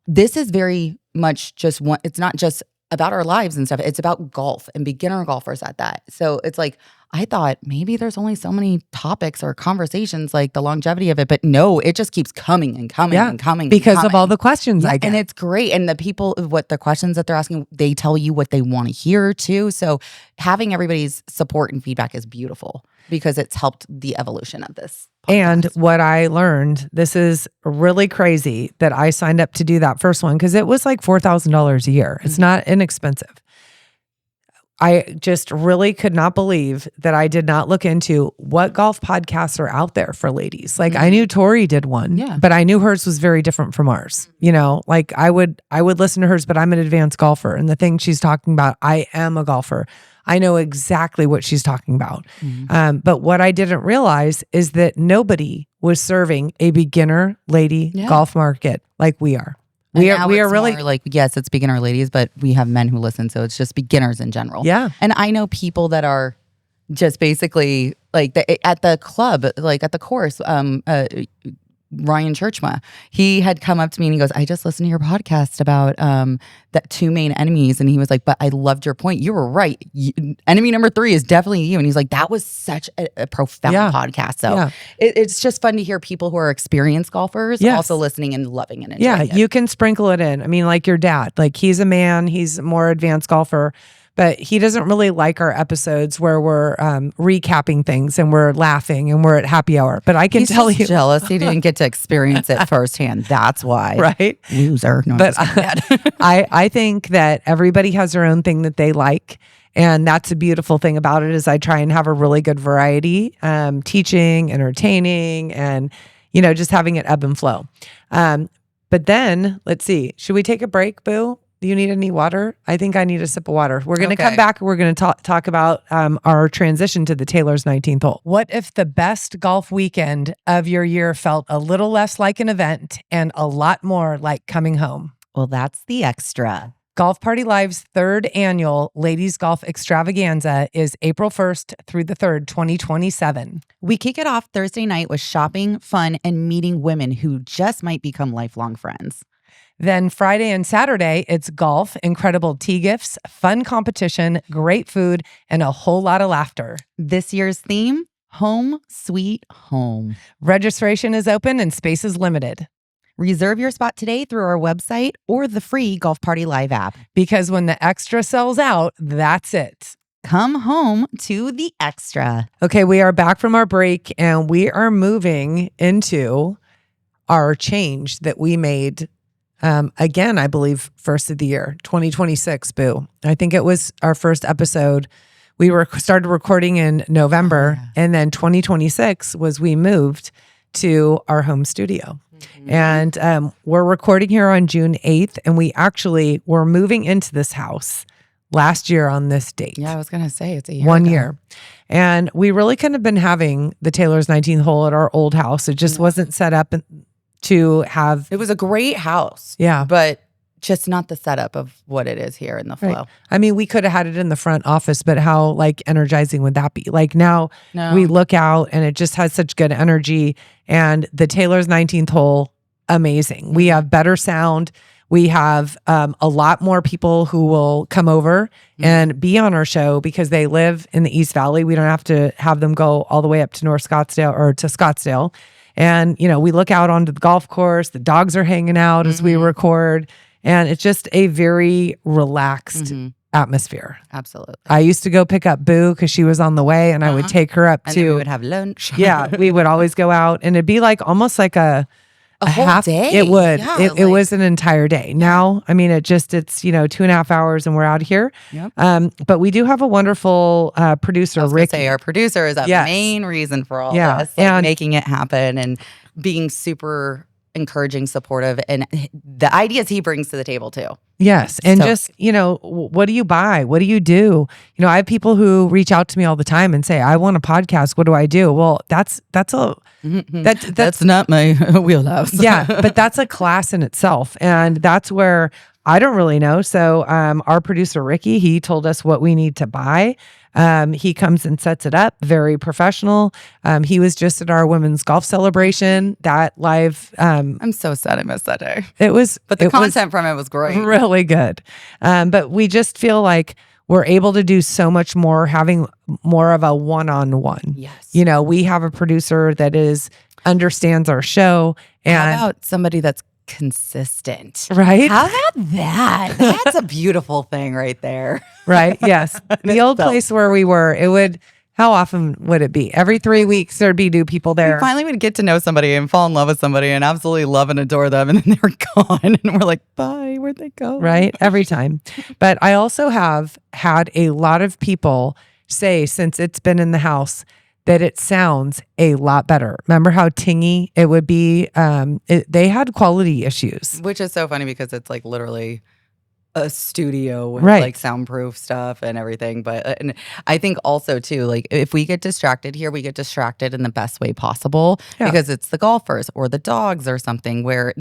S2: this is very much just one, it's not just about our lives and stuff. It's about golf and beginner golfers at that. So it's like, I thought maybe there's only so many topics or conversations, like the longevity of it, but no, it just keeps coming and coming and coming.
S1: Because of all the questions I get.
S2: And it's great. And the people, what the questions that they're asking, they tell you what they want to hear too. So having everybody's support and feedback is beautiful because it's helped the evolution of this podcast.
S1: And what I learned, this is really crazy that I signed up to do that first one because it was like $4,000 a year. It's not inexpensive. I just really could not believe that I did not look into what golf podcasts are out there for ladies. Like I knew Tori did one, but I knew hers was very different from ours. Like I would listen to hers, but I'm an advanced golfer. And the thing she's talking about, I am a golfer. I know exactly what she's talking about. But what I didn't realize is that nobody was serving a beginner lady golf market like we are. We are really
S2: like, yes, it's beginner ladies, but we have men who listen. So it's just beginners in general.
S1: Yeah.
S2: And I know people that are just basically like at the club, like at the course, Ryan Churchma, he had come up to me and he goes, I just listened to your podcast about that two main enemies. And he was like, but I loved your point. You were right. Enemy number 3 is definitely you. And he's like, that was such a profound podcast. So it's just fun to hear people who are experienced golfers also listening and loving and enjoying it.
S1: You can sprinkle it in. I mean, like your dad, like he's a man, he's a more advanced golfer. But he doesn't really like our episodes where we're recapping things and we're laughing and we're at happy hour. But I can tell you,
S2: jealous he didn't get to experience it firsthand. That's why,
S1: right?
S2: Loser. No,
S1: but I think that everybody has their own thing that they like, and that's a beautiful thing about it. Is I try and have a really good variety, teaching, entertaining, and just having it ebb and flow. But then let's see, should we take a break, Boo? Do you need any water? I think I need a sip of water. We're going to come back. We're going to talk about our transition to the Taylor's 19th hole. What if the best golf weekend of your year felt a little less like an event and a lot more like coming home?
S2: Well, that's the extra.
S1: Golf Party Live's 3rd annual Ladies Golf Extravaganza is April 1st through the 3rd, 2027.
S2: We kick it off Thursday night with shopping, fun, and meeting women who just might become lifelong friends.
S1: Then Friday and Saturday, it's golf, incredible tea gifts, fun competition, great food, and a whole lot of laughter.
S2: This year's theme, Home Sweet Home.
S1: Registration is open and space is limited.
S2: Reserve your spot today through our website or the free Golf Party Live app.
S1: Because when the extra sells out, that's it.
S2: Come home to the extra.
S1: Okay, we are back from our break and we are moving into our change that we made again, I believe, first of the year, 2026, Boo. I think it was our first episode. We started recording in November, and then 2026 was we moved to our home studio. And we're recording here on June 8th, and we actually were moving into this house last year on this date.
S2: Yeah, I was going to say it's a year
S1: 1 year. And we really couldn't have been having the Taylor's 19th hole at our old house. It just wasn't set up to have.
S2: It was a great house.
S1: Yeah.
S2: But just not the setup of what it is here in the flow.
S1: Right. I mean, we could have had it in the front office, but how like energizing would that be? Like now we look out and it just has such good energy. And the Taylor's 19th hole, amazing. We have better sound. We have a lot more people who will come over and be on our show because they live in the East Valley. We don't have to have them go all the way up to North Scottsdale or to Scottsdale. And, we look out onto the golf course. The dogs are hanging out as we record. And it's just a very relaxed atmosphere.
S2: Absolutely.
S1: I used to go pick up Boo because she was on the way and I would take her up
S2: and
S1: to.
S2: we would have lunch.
S1: Yeah, we would always go out and it'd be like almost like a
S2: a whole day.
S1: It would. Yeah, it was an entire day. Now, I mean, it's 2.5 hours and we're out here.
S2: Yep.
S1: But we do have a wonderful producer, Ricky.
S2: Our producer is a main reason for all this, and making it happen and being super encouraging, supportive, and the ideas he brings to the table too.
S1: Yes. And what do you buy? What do you do? I have people who reach out to me all the time and say, I want a podcast. What do I do? Well, that's
S2: not my wheelhouse.
S1: Yeah. But that's a class in itself. And that's where I don't really know. So our producer, Ricky, he told us what we need to buy. He comes and sets it up, very professional. He was just at our women's golf celebration, that live.
S2: I'm so sad I missed that day. But the content from it was great.
S1: Really good. But we just feel like we're able to do so much more, having more of a one-on-one.
S2: Yes.
S1: We have a producer that understands our show. And
S2: how about somebody that's consistent?
S1: Right?
S2: How about that? That's a beautiful thing right there.
S1: Right? Yes. The old place where we were, how often would it be? Every 3 weeks there'd be new people there.
S2: We finally would get to know somebody and fall in love with somebody and absolutely love and adore them, and then they're gone and we're like, bye, where'd they go?
S1: Right? Every time. But I also have had a lot of people say, since it's been in the house, that it sounds a lot better. Remember how tingy it would be? They had quality issues.
S2: Which is so funny because it's like literally a studio with like soundproof stuff and everything. But and I think also too, like if we get distracted here, we get distracted in the best way possible because it's the golfers or the dogs or something, where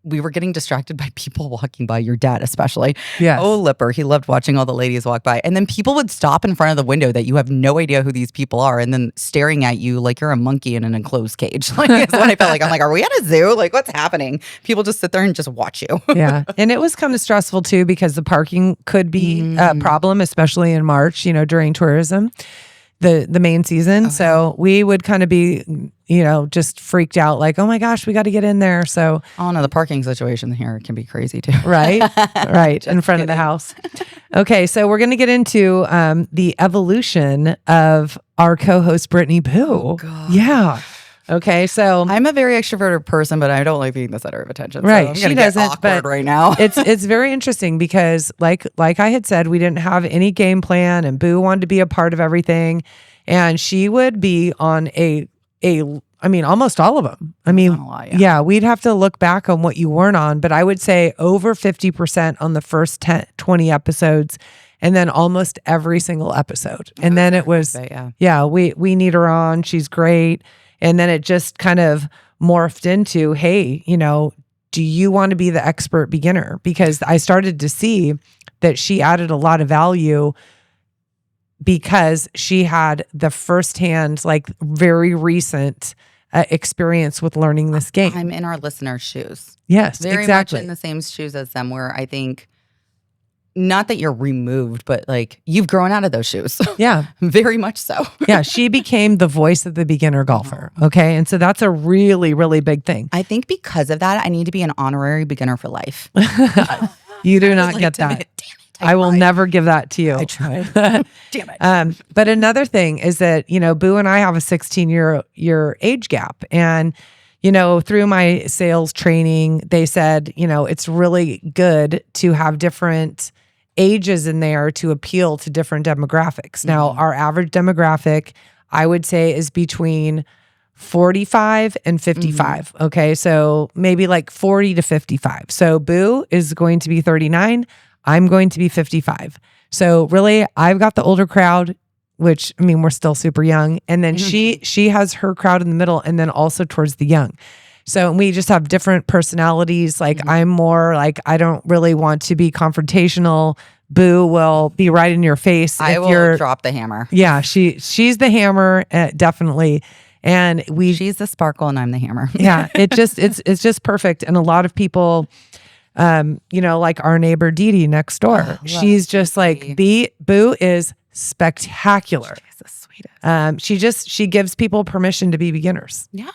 S2: we were getting distracted by people walking by, your dad especially.
S1: Yes.
S2: Oh, Lipper. He loved watching all the ladies walk by. And then people would stop in front of the window that you have no idea who these people are, and then staring at you like you're a monkey in an enclosed cage. Like that's what I felt like. I'm like, are we at a zoo? Like what's happening? People just sit there and just watch you.
S1: Yeah. And it was kind of stressful too because the parking could be a problem, especially in March, during tourism. The main season. Okay. So we would kind of be, just freaked out like, oh my gosh, we got to get in there. So,
S2: oh no, the parking situation here can be crazy too.
S1: Right. Right. In front of the house. Okay. So we're going to get into the evolution of our co-host, Brittany Boo.
S2: Oh, God.
S1: Yeah. Okay, so
S2: I'm a very extroverted person, but I don't like being the center of attention.
S1: Right,
S2: so I'm she doesn't. Get awkward right now,
S1: it's very interesting because, like I had said, we didn't have any game plan, and Boo wanted to be a part of everything, and she would be on almost all of them. I mean, a lot, yeah, we'd have to look back on what you weren't on, but I would say over 50% on the first 20 episodes. And then almost every single episode, and then it was, we need her on. She's great. And then it just kind of morphed into, hey, do you want to be the expert beginner? Because I started to see that she added a lot of value because she had the firsthand, like very recent experience with learning this game.
S2: I'm in our listeners' shoes.
S1: Yes,
S2: very
S1: exactly.
S2: much in the same shoes as them, where I think, not that you're removed, but like you've grown out of those shoes.
S1: Yeah.
S2: Very much so.
S1: Yeah. She became the voice of the beginner golfer. Okay. And so that's a really, really big thing.
S2: I think because of that, I need to be an honorary beginner for life.
S1: You do not get that. Damn it, I will never give that to you.
S2: I tried. Damn it.
S1: But another thing is that, Boo and I have a 16-year age gap. And through my sales training, they said, it's really good to have different ages in there to appeal to different demographics. Mm-hmm. Now, our average demographic, I would say, is between 45 and 55. Mm-hmm. Okay. So maybe like 40 to 55. So Boo is going to be 39. I'm going to be 55. So really, I've got the older crowd, which, I mean, we're still super young. And then she has her crowd in the middle, and then also towards the young. So we just have different personalities. Like I'm more like, I don't really want to be confrontational. Boo will be right in your face.
S2: I will drop the hammer.
S1: Yeah, she's the hammer, definitely. And
S2: she's the sparkle and I'm the hammer.
S1: Yeah, it's just perfect. And a lot of people, like our neighbor Dee Dee next door, she's just like, Boo is spectacular.
S2: She's the sweetest.
S1: She gives people permission to be beginners.
S2: Yeah.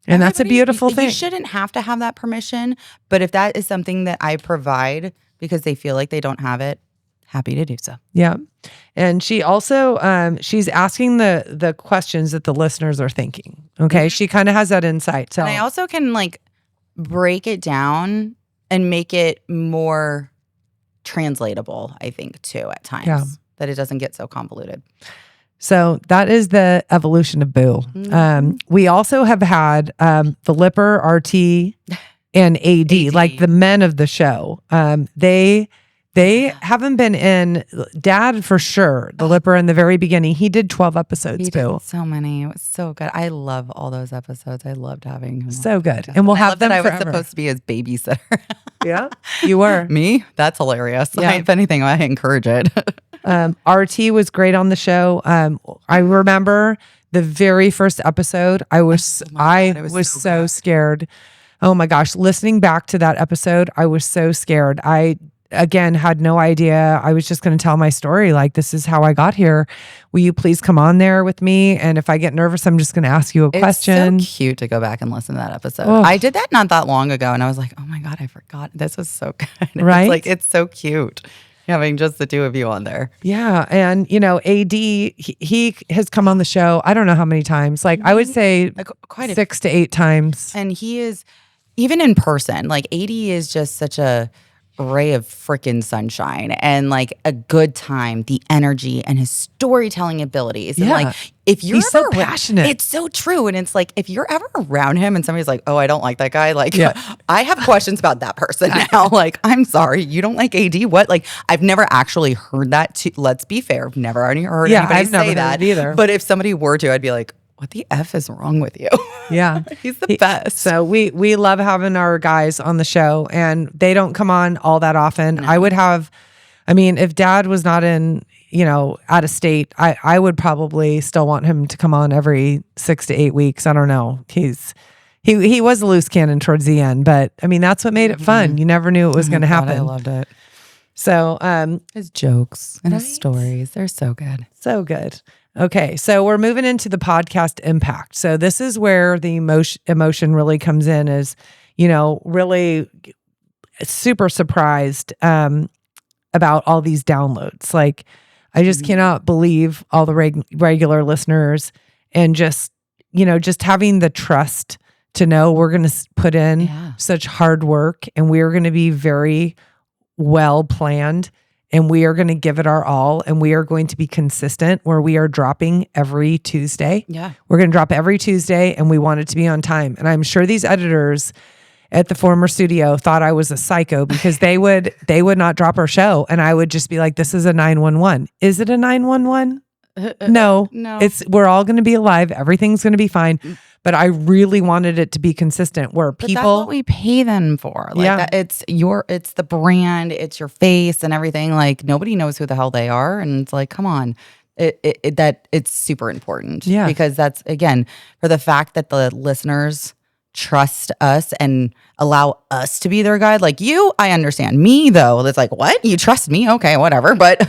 S1: And that's a beautiful thing.
S2: You shouldn't have to have that permission, but if that is something that I provide because they feel like they don't have it, happy to do so.
S1: Yeah. And she also, she's asking the questions that the listeners are thinking. Okay. Mm-hmm. She kind of has that insight. So
S2: and I also can break it down and make it more translatable, I think, too, at times, that it doesn't get so convoluted.
S1: So that is the evolution of Boo. We also have had the Lipper, RT, and AD, like the men of the show. They haven't been in. Dad, for sure, the Lipper in the very beginning, he did 12 episodes, Boo.
S2: So many. It was so good. I love all those episodes. I loved having him.
S1: So good. And we'll have them forever.
S2: I was supposed to be his babysitter.
S1: Yeah, you were.
S2: Me? That's hilarious. Yeah. If anything, I encourage it.
S1: RT was great on the show. I remember the very first episode. I was so scared. Oh my gosh. Listening back to that episode, I was so scared. I, again, had no idea. I was just going to tell my story. Like, this is how I got here. Will you please come on there with me? And if I get nervous, I'm just going to ask you a question.
S2: It's so cute to go back and listen to that episode. Oh. I did that not that long ago. And I was like, oh my God, I forgot. This was so good.
S1: Right?
S2: It's so cute having just the two of you on there.
S1: Yeah. And, AD, he has come on the show, I don't know how many times. Like, I would say quite 6 to 8 times.
S2: And he is, even in person, like AD is just such a ray of freaking sunshine and like a good time, the energy and his storytelling abilities. And like, if you're
S1: He's so passionate.
S2: It's so true. And it's like, if you're ever around him and somebody's like, oh, I don't like that guy. Like, I have questions about that person now. Like, I'm sorry, you don't like AD? What? Like, I've never actually heard that. Let's be fair. I've never heard anybody say that
S1: either.
S2: But if somebody were to, I'd be like, what the F is wrong with you?
S1: Yeah.
S2: He's the best.
S1: So we love having our guys on the show, and they don't come on all that often. No. If Dad was not in, out of state, I would probably still want him to come on every 6 to 8 weeks. I don't know. He was a loose cannon towards the end, but that's what made it fun. You never knew it was going to happen.
S2: I loved it.
S1: So
S2: his jokes and his stories, they're so good.
S1: So good. Okay, so we're moving into the podcast impact. So this is where the emotion really comes in, is, really super surprised about all these downloads. Like, I just cannot believe all the regular listeners, and just having the trust to know we're going to put in such hard work, and we're going to be very well planned. And we are going to give it our all, and we are going to be consistent, where we are dropping every Tuesday.
S2: Yeah.
S1: We're going to drop every Tuesday, and we want it to be on time. And I'm sure these editors at the former studio thought I was a psycho, because they would not drop our show. And I would just be like, this is a 911. Is it a 911? No. We're all going to be alive. Everything's going to be fine. But I really wanted it to be consistent, where people.
S2: That's what we pay them for. Like, it's the brand, it's your face and everything. Like, nobody knows who the hell they are. And it's like, come on. It's super important.
S1: Yeah.
S2: Because that's, again, for the fact that the listeners trust us and allow us to be their guide. Like, you, I understand. Me, though, it's like, what? You trust me? Okay, whatever. But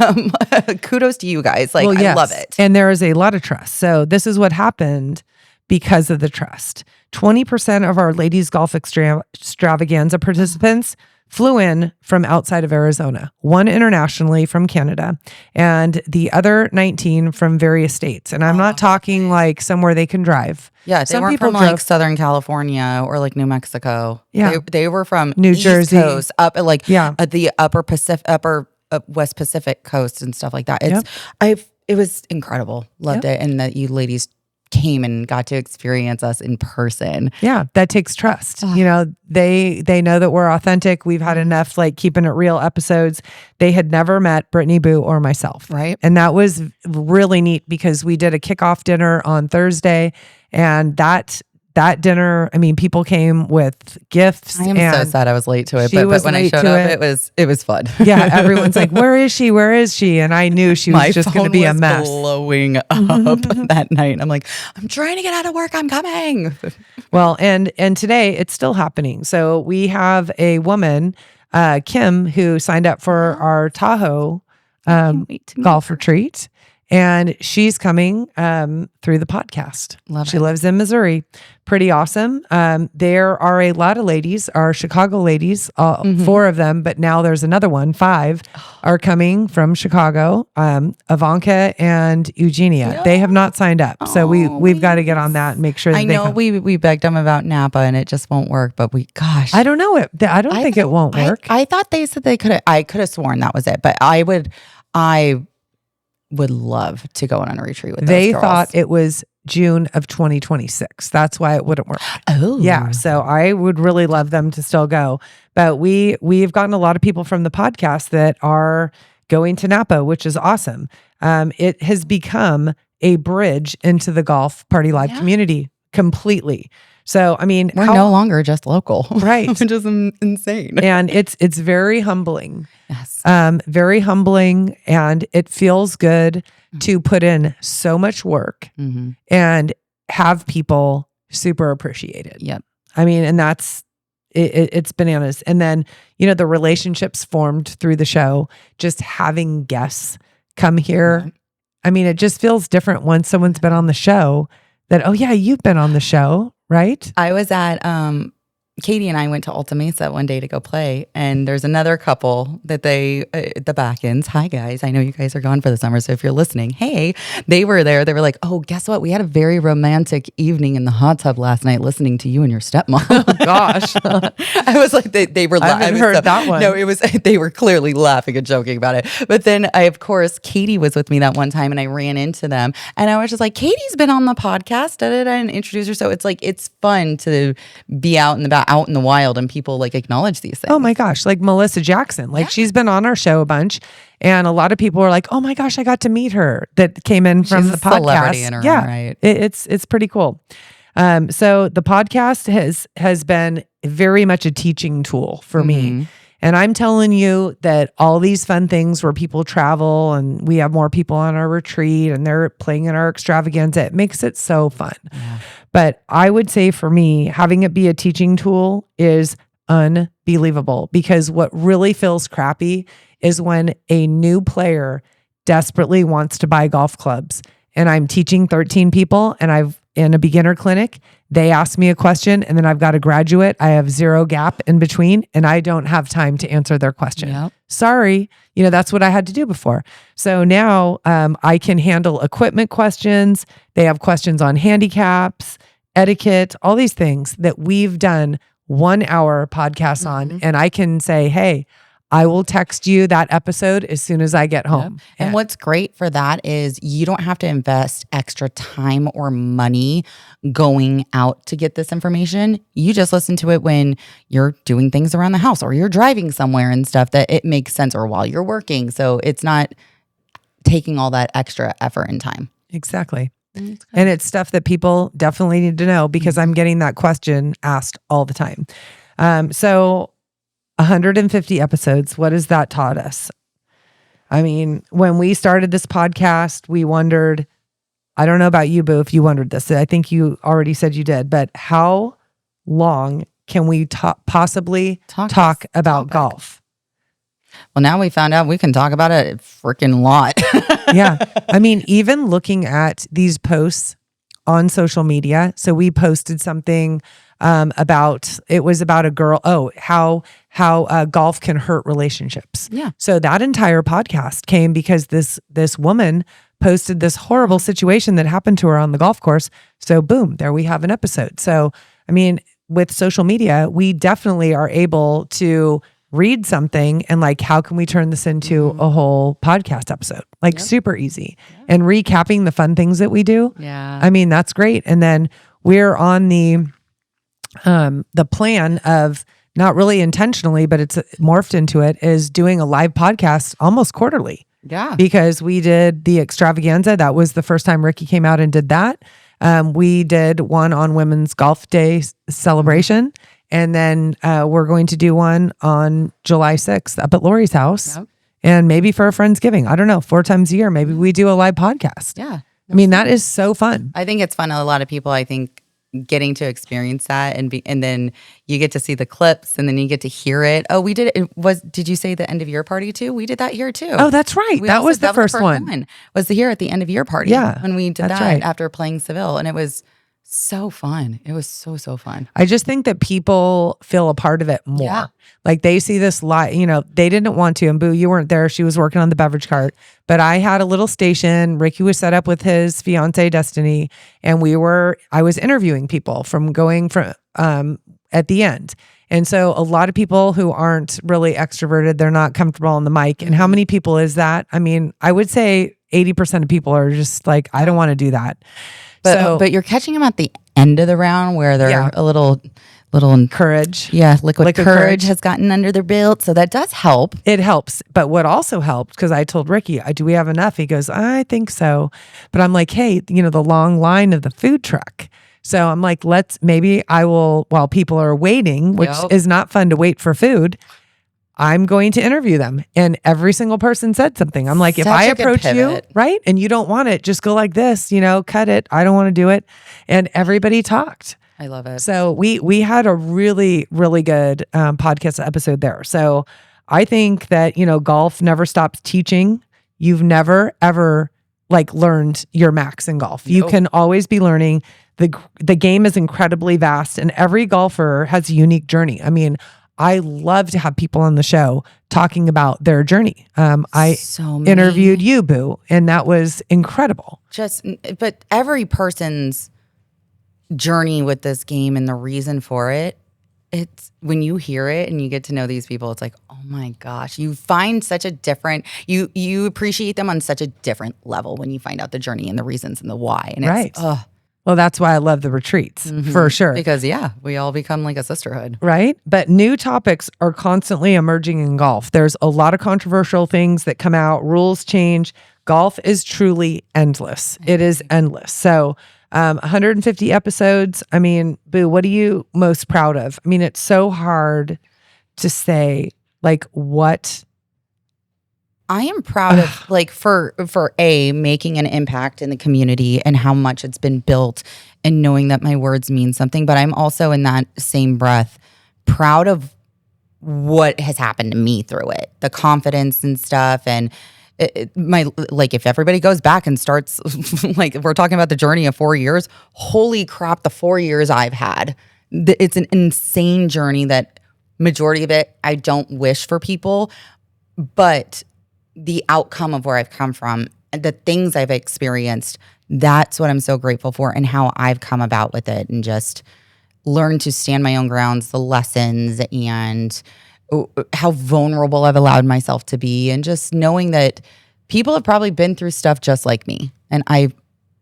S2: kudos to you guys. Like, I love it.
S1: And there is a lot of trust. So this is what happened because of the trust. 20% of our ladies golf extravaganza participants flew in from outside of Arizona, 1 internationally from Canada, and the other 19 from various states. And I'm not talking like somewhere they can drive.
S2: Yeah, they weren't from like Southern California or like New Mexico.
S1: Yeah,
S2: they were from
S1: New Jersey,
S2: Coast, up at like at the upper West Pacific coast and stuff like that. It was incredible. Loved it, and that you ladies came and got to experience us in person.
S1: Yeah, that takes trust. They know that we're authentic. We've had enough like keeping it real episodes. They had never met Brittany, Boo, or myself.
S2: Right.
S1: And that was really neat, because we did a kickoff dinner on Thursday, and that dinner, people came with gifts.
S2: I am so sad I was late to it, but when I showed up, it was fun.
S1: Yeah, everyone's like, "Where is she? Where is she?" And I knew she was just going to be a mess.
S2: Blowing up that night. I'm like, I'm trying to get out of work. I'm coming.
S1: Well, and today it's still happening. So we have a woman, Kim, who signed up for our Tahoe golf retreat. And she's coming through the podcast. She lives in Missouri. Pretty awesome. There are a lot of ladies, our Chicago ladies, 4 of them, but now there's another one, 5 are coming from Chicago. Ivanka and Eugenia. Yeah. They have not signed up. So we've got to get on that and make sure that
S2: I know we begged them about Napa and it just won't work, but
S1: I don't know it. I don't think it won't work.
S2: I thought they said I could have sworn that was it, but I would love to go on a retreat with those girls.
S1: They thought it was June of 2026. That's why it wouldn't work.
S2: Oh.
S1: Yeah. So I would really love them to still go. But we've gotten a lot of people from the podcast that are going to Napa, which is awesome. It has become a bridge into the Golf Party Live community completely. So, I mean,
S2: we're no longer just local.
S1: Right.
S2: Which is insane.
S1: And it's very humbling.
S2: Yes.
S1: Very humbling. And it feels good to put in so much work and have people super appreciate it.
S2: Yep.
S1: I mean, and it's bananas. And then, the relationships formed through the show, just having guests come here. Yeah. I mean, it just feels different once someone's been on the show that, oh yeah, you've been on the show. Right?
S2: I was at, Katie and I went to Alta Mesa one day to go play, and there's another couple that the back-ends. Hi guys, I know you guys are gone for the summer, so if you're listening, hey, they were there. They were like, oh, guess what? We had a very romantic evening in the hot tub last night listening to you and your stepmom.
S1: Oh, gosh.
S2: I was like, they were laughing.
S1: I haven't heard that one.
S2: No, it was, they were clearly laughing and joking about it. But then of course, Katie was with me that one time and I ran into them and I was just like, Katie's been on the podcast, and introduce her. So it's like, it's fun to be out in the wild and people like acknowledge these things.
S1: Oh my gosh. Like Melissa Jackson, she's been on our show a bunch and a lot of people are like, oh my gosh, I got to meet her that came in from the podcast.
S2: Celebrity in her own right.
S1: It's pretty cool. So the podcast has been very much a teaching tool for me. And I'm telling you that all these fun things where people travel and we have more people on our retreat and they're playing in our extravaganza, it makes it so fun. Yeah. But I would say for me, having it be a teaching tool is unbelievable, because what really feels crappy is when a new player desperately wants to buy golf clubs and I'm teaching 13 people and I've in a beginner clinic, they ask me a question and then I've got a graduate. I have 0 gap in between and I don't have time to answer their question. Yep. Sorry. That's what I had to do before. So now I can handle equipment questions. They have questions on handicaps, etiquette, all these things that we've done 1 hour podcasts on. And I can say, hey, I will text you that episode as soon as I get home.
S2: Yep. And what's great for that is you don't have to invest extra time or money going out to get this information. You just listen to it when you're doing things around the house or you're driving somewhere and stuff that it makes sense, or while you're working. So it's not taking all that extra effort and time.
S1: Exactly. And it's stuff that people definitely need to know, because I'm getting that question asked all the time. So 150 episodes, what has that taught us? I mean, when we started this podcast, we wondered, I don't know about you, Boo, if you wondered this. I think you already said you did, but how long can we possibly talk about golf?
S2: Well, now we found out we can talk about it a freaking lot.
S1: Yeah. I mean, even looking at these posts on social media. So we posted something it was about a girl. Oh, how golf can hurt relationships.
S2: Yeah.
S1: So that entire podcast came because this woman posted this horrible situation that happened to her on the golf course. So boom, there we have an episode. So, I mean, with social media, we definitely are able to read something and how can we turn this into a whole podcast episode? Super easy. Yep. And recapping the fun things that we do.
S2: Yeah.
S1: I mean, that's great. And then we're on the plan of, not really intentionally, but it's morphed into it, is doing a live podcast almost quarterly.
S2: Yeah.
S1: Because we did the extravaganza. That was the first time Ricky came out and did that. We did one on Women's Golf Day celebration. And then we're going to do one on July 6th up at Lori's house. Yep. And maybe for a Friendsgiving. I don't know, 4 times a year, maybe we do a live podcast.
S2: Yeah.
S1: I mean, that is so fun.
S2: I think it's fun. A lot of people, I think, getting to experience that and then you get to see the clips and then you get to hear it. Oh, we did it. Did you say the end of year party too? We did that here too.
S1: Oh, that's right. That was the first one.
S2: Was here at the end of year party.
S1: Yeah.
S2: When we did that
S1: right.
S2: after playing Seville. And it was so fun. It was so fun.
S1: I just think that people feel a part of it more.
S2: Yeah.
S1: Like they see this live, they didn't want to. And Boo, you weren't there. She was working on the beverage cart. But I had a little station. Ricky was set up with his fiance, Destiny. And I was interviewing people from at the end. And so a lot of people who aren't really extroverted, they're not comfortable on the mic. And how many people is that? I mean, I would say 80% of people are just like, I don't want to do that.
S2: But you're catching them at the end of the round where they're a little
S1: courage.
S2: Yeah, liquid courage has gotten under their belt. So that does help.
S1: It helps. But what also helped, because I told Ricky, do we have enough? He goes, I think so. But I'm like, hey, the long line of the food truck. So I'm like, maybe I will, while people are waiting, which is not fun to wait for food, I'm going to interview them. And every single person said something. I'm like, if I approach you, right, and you don't want it, just go like this, cut it. I don't want to do it. And everybody talked.
S2: I love it.
S1: So we had a really, really good podcast episode there. So I think that, golf never stops teaching. You've never, ever learned your max in golf. Nope. You can always be learning. The game is incredibly vast and every golfer has a unique journey. I mean, I love to have people on the show talking about their journey. I interviewed you, Boo, and that was incredible.
S2: But every person's journey with this game and the reason for it, it's when you hear it and you get to know these people, it's like, oh my gosh, you find such a different, you appreciate them on such a different level when you find out the journey and the reasons and the why. And
S1: right. Well, that's why I love the retreats, for sure.
S2: Because, we all become like a sisterhood.
S1: Right? But new topics are constantly emerging in golf. There's a lot of controversial things that come out. Rules change. Golf is truly endless. It is endless. So 150 episodes. I mean, Boo, what are you most proud of? I mean, it's so hard to say, what...
S2: I am proud of for making an impact in the community and how much it's been built and knowing that my words mean something. But I'm also in that same breath proud of what has happened to me through it, the confidence and stuff. And if everybody goes back and starts we're talking about the journey of 4 years, holy crap, the 4 years I've had, it's an insane journey that majority of it I don't wish for people, but the outcome of where I've come from, the things I've experienced, that's what I'm so grateful for and how I've come about with it and just learned to stand my own grounds, the lessons and how vulnerable I've allowed myself to be and just knowing that people have probably been through stuff just like me and I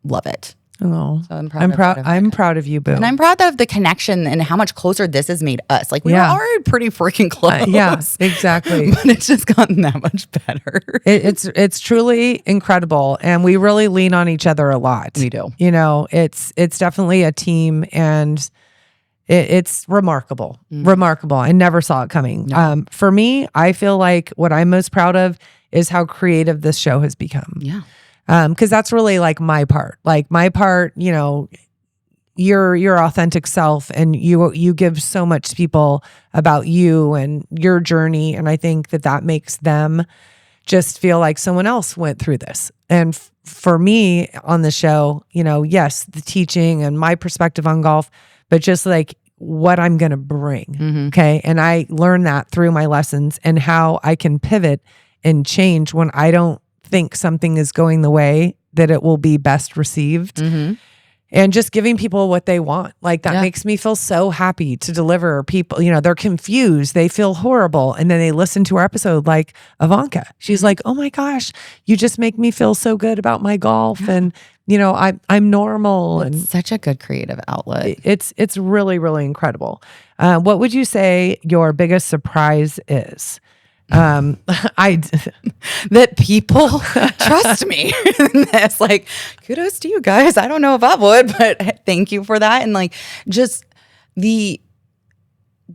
S2: love it.
S1: Oh, so I'm proud of you, Boo.
S2: And I'm proud of the connection and how much closer this has made us. We were already pretty freaking close.
S1: Yeah, exactly.
S2: But it's just gotten that much better.
S1: It's truly incredible. And we really lean on each other a lot.
S2: We do.
S1: It's definitely a team and it's remarkable. Remarkable. I never saw it coming. No. For me, I feel like what I'm most proud of is how creative this show has become.
S2: Yeah.
S1: Because that's really my part. My part, your authentic self, and you give so much to people about you and your journey, and I think that makes them just feel like someone else went through this. And for me on the show, yes, the teaching and my perspective on golf, but just what I'm going to bring. Okay, and I learned that through my lessons and how I can pivot and change when I don't think something is going the way that it will be best received. And just giving people what they want. That makes me feel so happy to deliver people. They're confused. They feel horrible. And then they listen to our episode like Ivanka. She's like, oh my gosh, you just make me feel so good about my golf. And, I'm normal.
S2: It's
S1: and
S2: such a good creative outlet.
S1: It's really, really incredible. What would you say your biggest surprise is?
S2: That people trust me. It's kudos to you guys. I don't know if I would, but thank you for that. And just the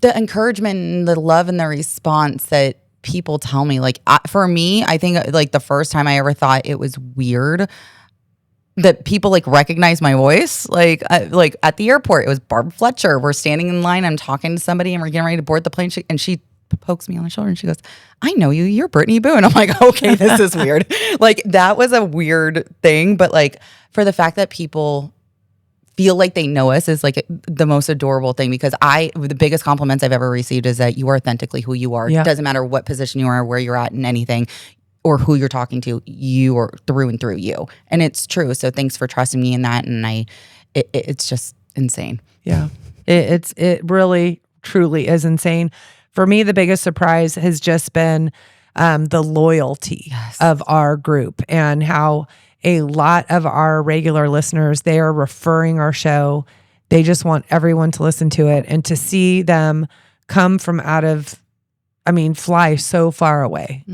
S2: encouragement and the love and the response that people tell me. For me, I think the first time I ever thought it was weird that people like recognize my voice. Like at the airport, it was Barb Fletcher. We're standing in line. I'm talking to somebody and we're getting ready to board the plane. And she pokes me on the shoulder and she goes, I know you. You're Brittany Boo. And I'm like, okay, this is weird. Like that was a weird thing. But like for the fact that people feel like they know us is like the most adorable thing, because the biggest compliments I've ever received is that you are authentically who you are. Yeah. It doesn't matter what position you are, where you're at in anything, or who you're talking to, you are through and through you. And it's true. So thanks for trusting me in that. And it's just insane.
S1: Yeah. It really, truly is insane. For me, the biggest surprise has just been the loyalty of our group, and how a lot of our regular listeners, they are referring our show. They just want everyone to listen to it, and to see them come from fly so far away.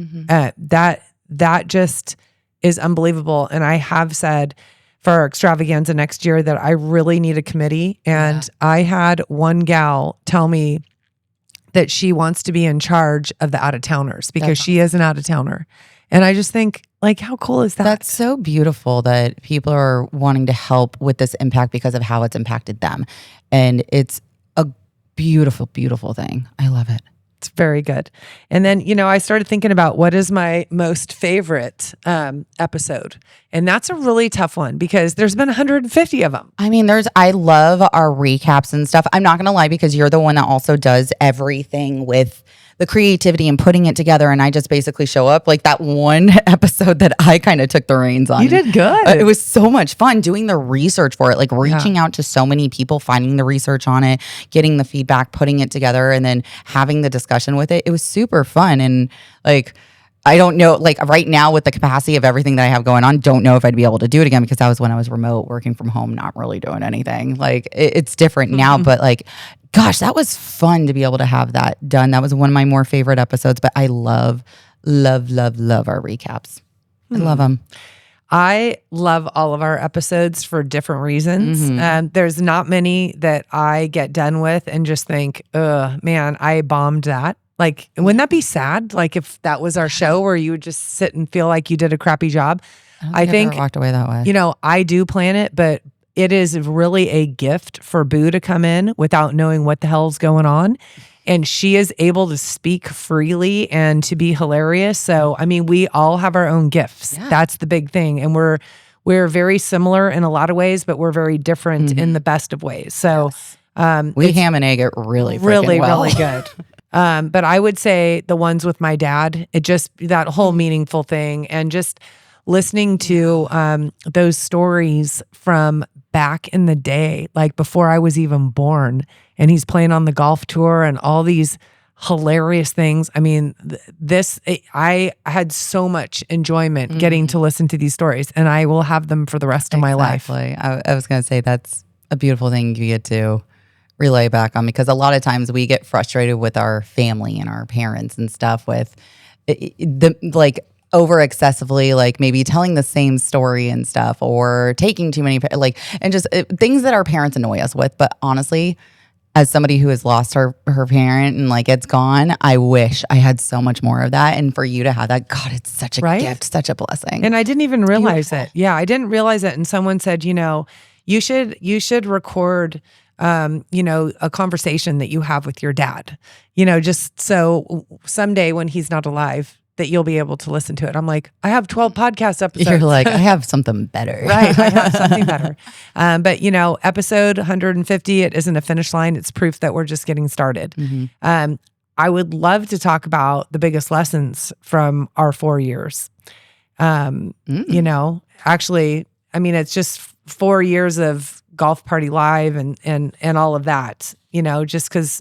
S1: That just is unbelievable. And I have said for our extravaganza next year that I really need a committee. And I had one gal tell me that she wants to be in charge of the out-of-towners, because she is an out-of-towner. And I just think, like, how cool is that?
S2: That's so beautiful that people are wanting to help with this impact because of how it's impacted them. And it's a beautiful, beautiful thing. I love it.
S1: It's very good. And then, I started thinking about what is my most favorite episode. And that's a really tough one, because there's been 150 of them.
S2: I mean, I love our recaps and stuff. I'm not going to lie, because you're the one that also does everything with the creativity and putting it together. And I just basically show up. Like that one episode that I kind of took the reins on.
S1: You did good.
S2: It was so much fun doing the research for it, like reaching out to so many people, finding the research on it, getting the feedback, putting it together, and then having the discussion with it. It was super fun. And like, I don't know, like right now with the capacity of everything that I have going on, don't know if I'd be able to do it again, because that was when I was remote, working from home, not really doing anything. Like it's different now, but like, gosh, that was fun to be able to have that done. That was one of my more favorite episodes, but I love, love, love, love our recaps. I love them.
S1: I love all of our episodes for different reasons. There's not many that I get done with and just think, man, I bombed that. Like, wouldn't that be sad? Like if that was our show where you would just sit and feel like you did a crappy job.
S2: I think I've walked away that way.
S1: I do plan it, but it is really a gift for Boo to come in without knowing what the hell's going on. And she is able to speak freely and to be hilarious. So, I mean, we all have our own gifts. Yeah. That's the big thing. And we're very similar in a lot of ways, but we're very different in the best of ways. So
S2: we ham and egg it really well.
S1: Really good. But I would say the ones with my dad, it just, that whole meaningful thing, and just listening to those stories from back in the day, like before I was even born, and he's playing on the golf tour and all these hilarious things. I mean, I had so much enjoyment getting to listen to these stories, and I will have them for the rest of my life.
S2: I was going to say that's a beautiful thing you get to relay back on, because a lot of times we get frustrated with our family and our parents and stuff with over excessively, like maybe telling the same story and stuff, or taking too many, and just things that our parents annoy us with. But honestly, as somebody who has lost her parent and like it's gone, I wish I had so much more of that. And for you to have that, God, it's such a gift, such a blessing.
S1: And I didn't even realize it. Yeah, I didn't realize it. And someone said, you should record a conversation that you have with your dad, just so someday when he's not alive, that you'll be able to listen to it. I'm like, I have 12 podcast episodes.
S2: You're like, I have something better.
S1: Right, I have something better. But episode 150, it isn't a finish line. It's proof that we're just getting started. I would love to talk about the biggest lessons from our 4 years. Actually, I mean, it's just 4 years of Golf Party Live and all of that, just because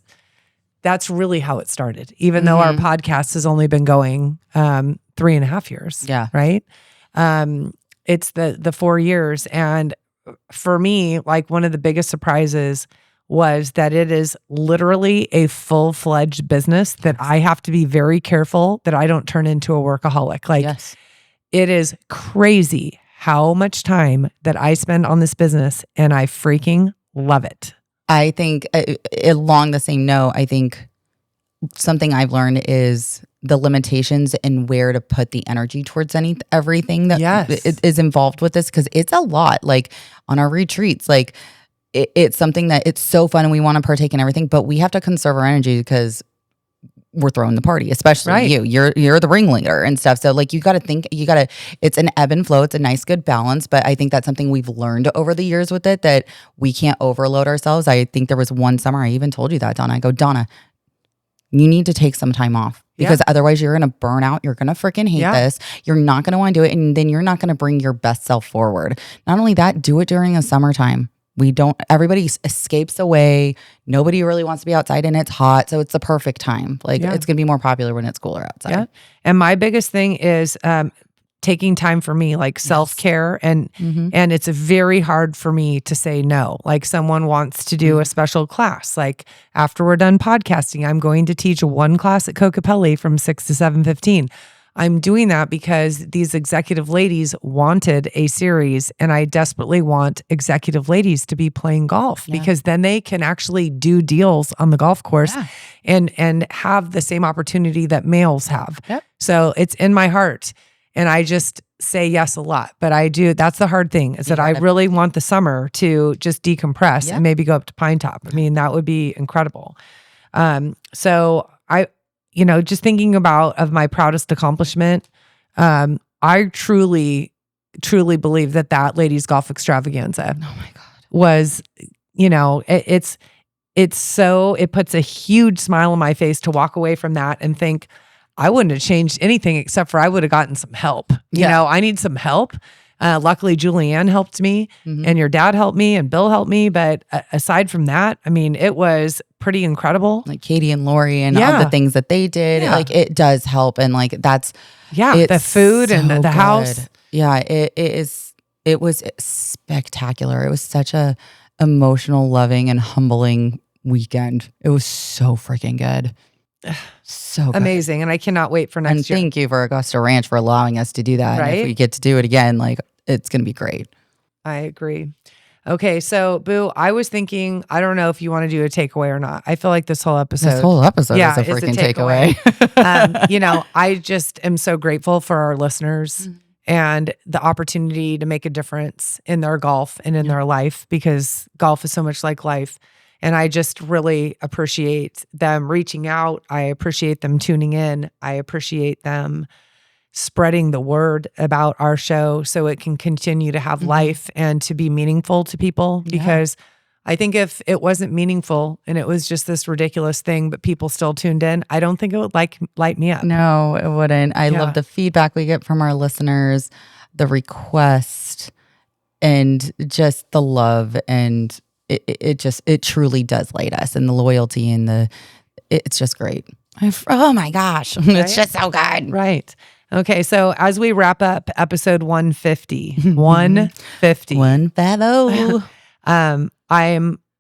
S1: that's really how it started, even though our podcast has only been going 3.5 years.
S2: Yeah.
S1: Right. It's the 4 years. And for me, like one of the biggest surprises was that it is literally a full-fledged business that I have to be very careful that I don't turn into a workaholic. Like it is crazy how much time that I spend on this business, and I freaking love it.
S2: I think along the same note, I think something I've learned is the limitations and where to put the energy towards everything that is involved with this, because it's a lot. Like on our retreats, like it's something that it's so fun and we want to partake in everything, but we have to conserve our energy because we're throwing the party, especially you're the ringleader and stuff. So like you got to think, it's an ebb and flow. It's a nice, good balance. But I think that's something we've learned over the years with it, that we can't overload ourselves. I think there was one summer I even told you that, Donna. I go, Donna, you need to take some time off because otherwise you're going to burn out. You're going to freaking hate this. You're not going to want to do it. And then you're not going to bring your best self forward. Not only that, do it during the summertime. Everybody escapes away. Nobody really wants to be outside and it's hot. So it's the perfect time. Like it's going to be more popular when it's cooler outside.
S1: Yeah. And my biggest thing is taking time for me, like self-care. And it's very hard for me to say no. Like someone wants to do a special class. Like after we're done podcasting, I'm going to teach one class at Kokopelli from 6 to 7:15. I'm doing that because these executive ladies wanted a series, and I desperately want executive ladies to be playing golf because then they can actually do deals on the golf course and have the same opportunity that males have. Yep. So it's in my heart, and I just say yes a lot, but I do. That's the hard thing is that I really want the summer to just decompress and maybe go up to Pine Top. I mean, that would be incredible. So just thinking of my proudest accomplishment, I truly, truly believe that ladies golf extravaganza was, it puts a huge smile on my face to walk away from that and think I wouldn't have changed anything except for I would have gotten some help. You know, I need some help. Luckily, Julianne helped me and your dad helped me and Bill helped me. But aside from that, I mean, it was pretty incredible.
S2: Like Katie and Lori and all the things that they did, like it does help. And like that's,
S1: the food so and the house.
S2: Yeah, it was spectacular. It was such a emotional, loving and humbling weekend. It was so freaking good. So good.
S1: Amazing. And I cannot wait for next year.
S2: And thank you for Augusta Ranch for allowing us to do that. Right? And if we get to do it again, like it's going to be great.
S1: I agree. Okay. So Boo, I was thinking, I don't know if you want to do a takeaway or not. I feel like this whole episode
S2: is a freaking takeaway.
S1: I just am so grateful for our listeners and the opportunity to make a difference in their golf and in their life, because golf is so much like life. And I just really appreciate them reaching out. I appreciate them tuning in. I appreciate them spreading the word about our show so it can continue to have life and to be meaningful to people. Because I think if it wasn't meaningful and it was just this ridiculous thing, but people still tuned in, I don't think it would light me up.
S2: No, it wouldn't. I love the feedback we get from our listeners, the request, and just the love, and it truly does light us, and the loyalty and it's just great. Oh my gosh. Right? It's just so good.
S1: Right. Okay. So as we wrap up episode 150, 150,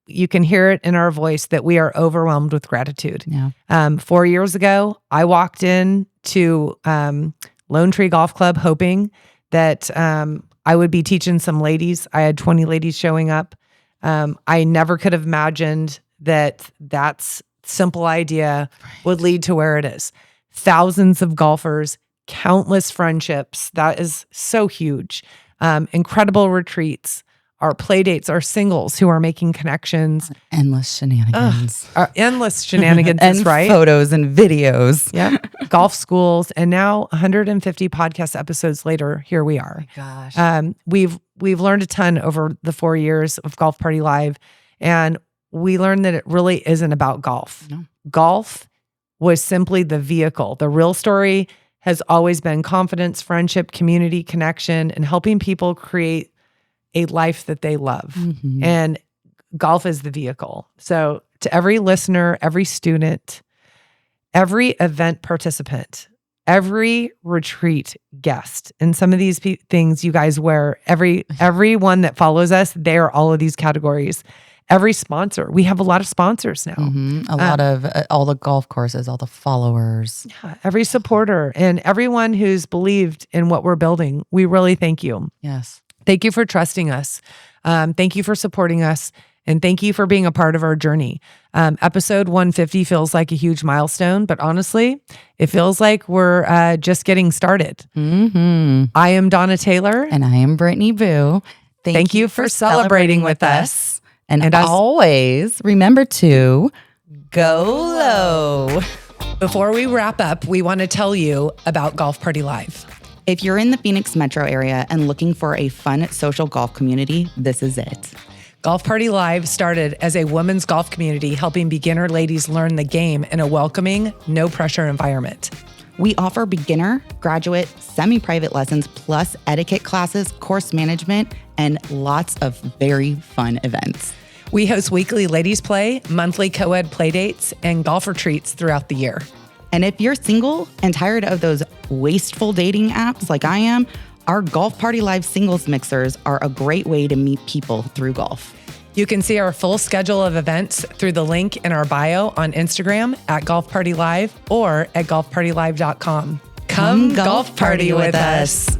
S1: you can hear it in our voice that we are overwhelmed with gratitude. Yeah. 4 years ago, I walked in to Lone Tree Golf Club hoping that I would be teaching some ladies. I had 20 ladies showing up. I never could have imagined that's simple idea would lead to where it is. Thousands of golfers, countless friendships. That is so huge. Incredible retreats, our play dates, our singles who are making connections.
S2: Endless shenanigans.
S1: Endless shenanigans,
S2: and
S1: right?
S2: Photos and videos.
S1: Yeah. Golf schools. And now 150 podcast episodes later, here we are.
S2: Oh my gosh.
S1: We've learned a ton over the 4 years of Golf Party Live. And we learned that it really isn't about golf. No. Golf was simply the vehicle. The real story has always been confidence, friendship, community, connection, and helping people create a life that they love. Mm-hmm. And golf is the vehicle. So to every listener, every student, every event participant, every retreat guest, and some of these things you guys wear, everyone that follows us, they are all of these categories. Every sponsor. We have a lot of sponsors now.
S2: Mm-hmm. A lot of all the golf courses, all the followers.
S1: Yeah, every supporter and everyone who's believed in what we're building. We really thank you.
S2: Yes.
S1: Thank you for trusting us. Thank you for supporting us. And thank you for being a part of our journey. Episode 150 feels like a huge milestone, but honestly, it feels like we're just getting started. I am Donna Taylor.
S2: And I am Brittany Boo.
S1: Thank you for celebrating with us.
S2: And always remember to go low.
S1: Before we wrap up, we want to tell you about Golf Party Live.
S2: If you're in the Phoenix metro area and looking for a fun social golf community, this is it.
S1: Golf Party Live started as a women's golf community helping beginner ladies learn the game in a welcoming, no-pressure environment.
S2: We offer beginner, graduate, semi-private lessons, plus etiquette classes, course management, and lots of very fun events.
S1: We host weekly ladies play, monthly co-ed play dates, and golf retreats throughout the year.
S2: And if you're single and tired of those wasteful dating apps like I am, our Golf Party Live singles mixers are a great way to meet people through golf.
S1: You can see our full schedule of events through the link in our bio on Instagram at Golf Party Live or at golfpartylive.com. Come golf party with us.